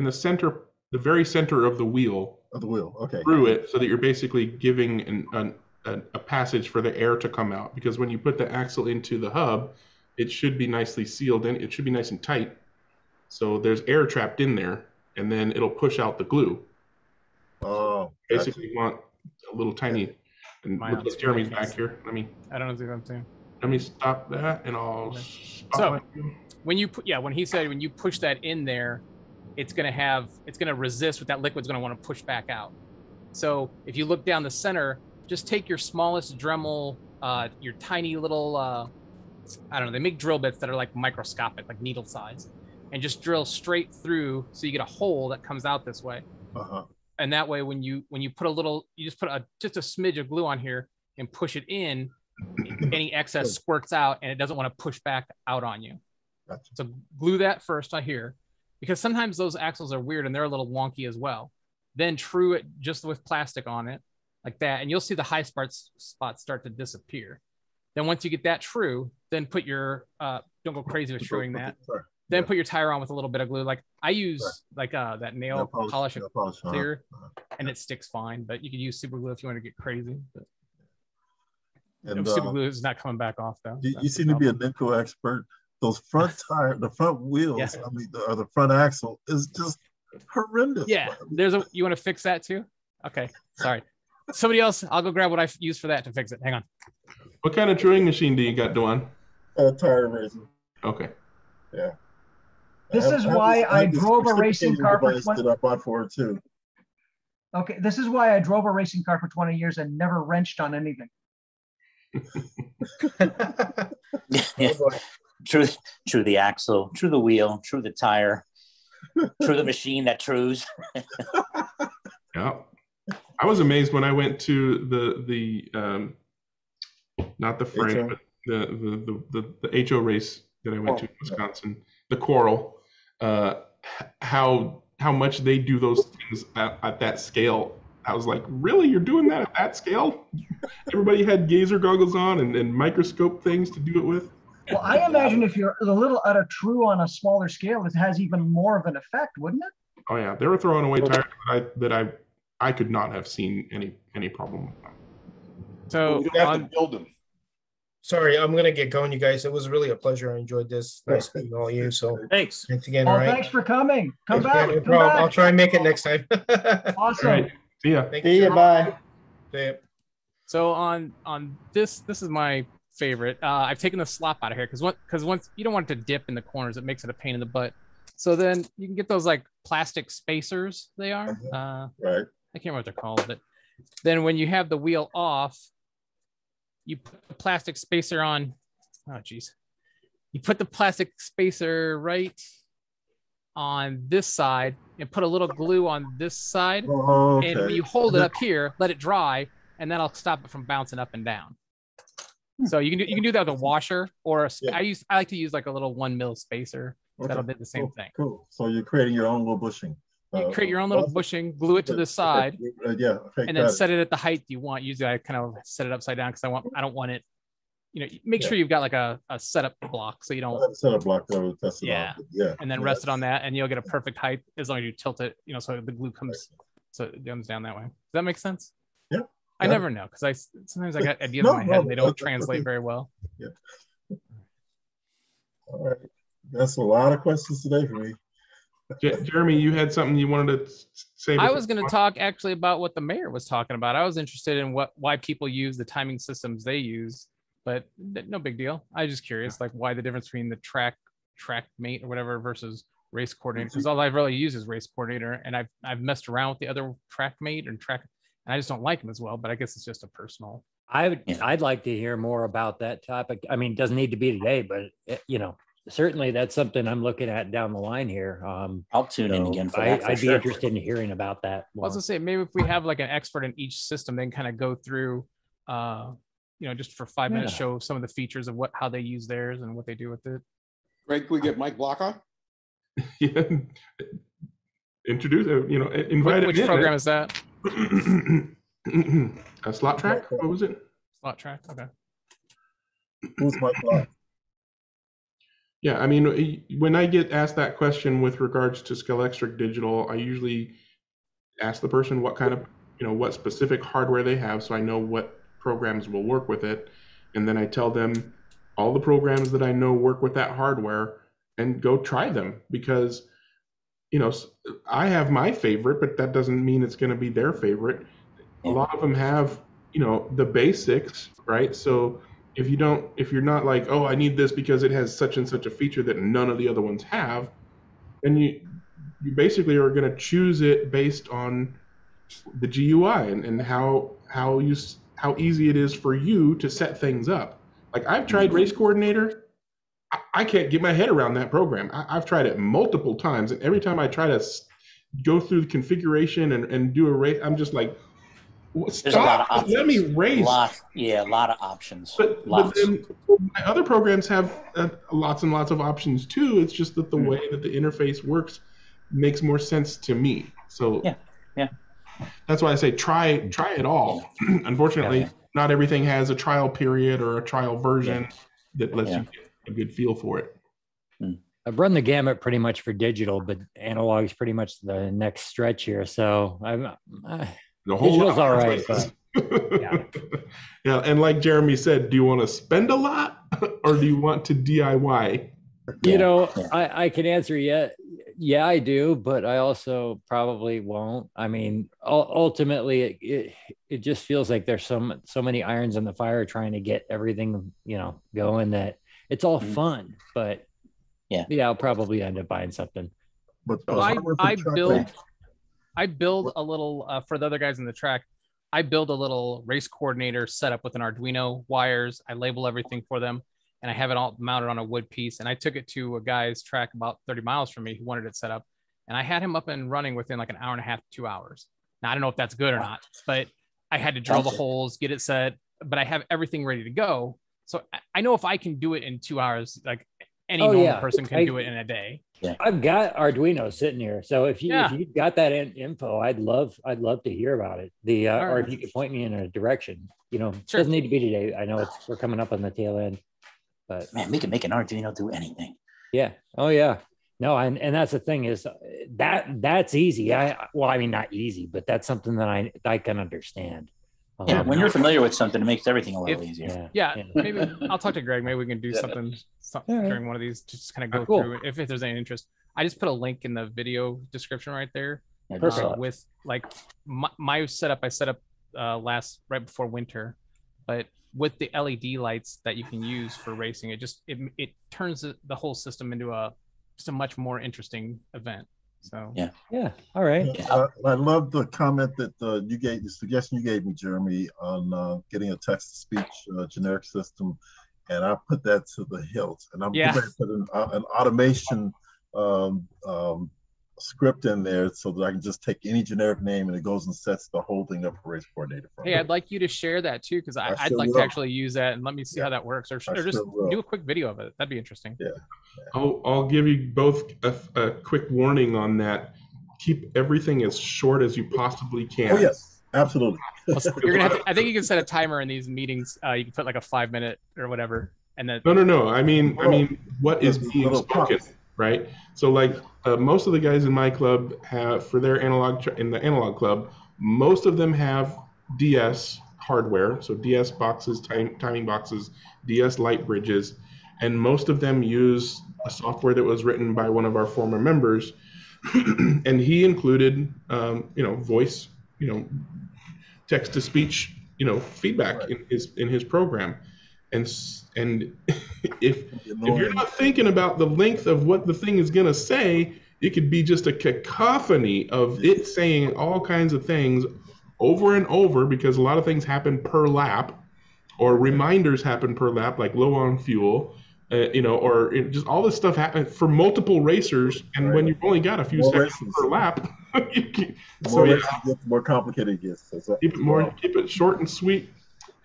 the very center of the wheel. Of the wheel, okay. Through it, so that you're basically giving a passage for the air to come out. Because when you put the axle into the hub, it should be nicely sealed and it should be nice and tight. So there's air trapped in there, and then it'll push out the glue. Oh, basically, you want a little tiny. And Jeremy's back here. I don't know what I'm saying. Let me stop that, and I'll. So when you when he said when you push that in there, it's gonna resist what that liquid's gonna want to push back out. So if you look down the center, just take your smallest Dremel, your tiny little, I don't know, they make drill bits that are like microscopic, like needle size, and just drill straight through so you get a hole that comes out this way. And that way, when you put you just put just a smidge of glue on here and push it in, any excess squirts out and it doesn't want to push back out on you. Gotcha. So glue that first on here, because sometimes those axles are weird and they're a little wonky as well. Then true it just with plastic on it like that, and you'll see the high spots start to disappear. Then once you get that true, then put your don't go crazy with truing that. Then put your tire on with a little bit of glue. Like I use that nail polish clear, and it sticks fine. But you could use super glue if you want to get crazy. But super glue is not coming back off though. You seem to be a Ninco expert. Those front the front wheels, or the front axle is just horrendous. Yeah, you want to fix that too? Okay, sorry. Somebody else, I'll go grab what I use for that to fix it. Hang on. What kind of truing machine do you got, Duan? Tire raiser. Okay. Yeah. This is why I drove a racing car for 20 years. I bought for it too. Okay, this is why I drove a racing car for 20 years and never wrenched on anything. Yeah. True the axle, true the wheel, true the tire, true the machine that trues. Yeah. I was amazed when I went to the not the Frank, but the HO race that I went to in Wisconsin, the Coral, how much they do those things at that scale. I was like, really? You're doing that at that scale? Everybody had gazer goggles on and microscope things to do it with. Well, I imagine if you're a little out of true on a smaller scale, it has even more of an effect, wouldn't it? Oh yeah, they were throwing away tires that I could not have seen any problem with them. So you have to build them. Sorry, I'm gonna get going, you guys. It was really a pleasure. I enjoyed this. Nice meeting all you. So thanks again. Oh, all right. Thanks for coming. Come back. No problem. I'll try and make it next time. Awesome. Right. See ya. See ya. Bye. So on this is my favorite. I've taken the slop out of here because once you don't want it to dip in the corners, it makes it a pain in the butt. So then you can get those like plastic spacers. They are right. I can't remember what they're called, but then when you have the wheel off, you put the plastic spacer on. Oh geez, you put the plastic spacer right on this side and put a little glue on this side. Oh, okay. And when you hold it up here, let it dry, and that'll stop it from bouncing up and down. So you can do that with a washer or I like to use like a little 1 mil spacer. Okay. That'll do the same thing. Cool. So you're creating your own little bushing. You create your own little bushing, glue it to the side, okay, and then set it at the height you want. Usually I kind of set it upside down because I don't want it. Make sure you've got like a setup block so you don't setup block to test it yeah. Yeah. And then rest it on that, and you'll get a perfect height as long as you tilt it, so the glue comes so it comes down that way. Does that make sense? Yeah. I never know because sometimes I got ideas in my head and they don't translate very well. Yeah. All right. That's a lot of questions today for me. Jeremy, you had something you wanted to say? I was going to talk actually about what the mayor was talking about. I was interested in why people use the timing systems they use, but no big deal. I was just curious, like why the difference between the track mate or whatever versus race coordinator, because all I've really used is race coordinator, and I've messed around with the other track mate and I just don't like them as well. But I guess it's just a personal. I'd like to hear more about that topic. I mean, it doesn't need to be today, but certainly that's something I'm looking at down the line here. I'll tune in again for that. I'd be interested in hearing about that more. I was gonna say maybe if we have like an expert in each system, then kind of go through, just for 5 minutes, show some of the features of how they use theirs and what they do with it. Greg, can we get Mike Block on? Yeah. Introduce, invite Which program is that? A slot track? What was it? Slot track. Okay. Who's Mike Block? Yeah, I mean, when I get asked that question with regards to Scalextric Digital, I usually ask the person what kind of, what specific hardware they have, so I know what programs will work with it, and then I tell them all the programs that I know work with that hardware, and go try them, because, I have my favorite, but that doesn't mean it's going to be their favorite. A lot of them have, the basics, right? So if you're not like, oh, I need this because it has such and such a feature that none of the other ones have, then you basically are going to choose it based on the GUI and how easy it is for you to set things up. Like I've tried Race Coordinator. I can't get my head around that program. I've tried it multiple times, and every time I try to go through the configuration and do a race, I'm just like, there's a lot of options. Let me race. A lot of options. But then my other programs have lots and lots of options too. It's just that the way that the interface works makes more sense to me. So yeah. That's why I say try it all. Unfortunately, not everything has a trial period or a trial version that lets you get a good feel for it. I've run the gamut pretty much for digital, but analog is pretty much the next stretch here. So digital's all right, but yeah. And like Jeremy said, do you want to spend a lot or do you want to DIY? I can answer yeah, I do, but I also probably won't. I mean, ultimately, it just feels like there's so many irons in the fire trying to get everything going that it's all fun, but I'll probably end up buying something. But I build a little for the other guys in the track. I build a little race coordinator setup with an Arduino wires. I label everything for them, and I have it all mounted on a wood piece. And I took it to a guy's track about 30 miles from me who wanted it set up, and I had him up and running within like an hour and a half, 2 hours. Now I don't know if that's good or not, but I had to drill the holes, get it set, but I have everything ready to go. So I know if I can do it in 2 hours, like any normal person can do it in a day. Yeah. I've got Arduino sitting here, so if you got that info, I'd love to hear about it. Or if you could point me in a direction. It doesn't need to be today. I know we're coming up on the tail end, but man, we can make an Arduino do anything. Yeah. Oh yeah. No, and that's the thing is that's easy. Not easy, but that's something that I can understand. When you're familiar with something, it makes everything a little easier. Maybe I'll talk to Greg. Maybe we can do something during one of these to just kind of go through it if there's any interest. I just put a link in the video description right there with like my setup. I set up right before winter, but with the LED lights that you can use for racing, it turns the whole system into just a much more interesting event. So yeah, all right. I love the comment that you gave, the suggestion you gave me, Jeremy, on getting a text-to-speech generic system, and I put that to the hilt. And I'm going to put an automation script in there so that I can just take any generic name and it goes and sets the whole thing up for race coordinator. Hey, I'd like you to share that too, because I'd like to actually use that and let me see how that works, or just do a quick video of it. That'd be interesting. Yeah. I'll give you both a quick warning on that. Keep everything as short as you possibly can. Oh yes, absolutely. You're gonna have to, I think you can set a timer in these meetings. You can put like a 5 minute or whatever, and then. No. I mean, what is being spoken, right? So like most of the guys in my club have, for their in the analog club, most of them have DS hardware, so DS boxes, timing boxes, DS light bridges, and most of them use a software that was written by one of our former members, and he included, voice, text to speech, feedback in his program, and if you're not thinking about the length of what the thing is gonna say, it could be just a cacophony of it saying all kinds of things over and over, because a lot of things happen per lap, or reminders happen per lap, like low on fuel, or just all this stuff happens for multiple racers, and when you've only got a few seconds per lap, the more complicated it gets. Keep it short and sweet.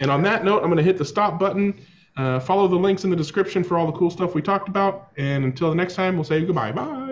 And on that note, I'm going to hit the stop button. Follow the links in the description for all the cool stuff we talked about. And until the next time, we'll say goodbye. Bye.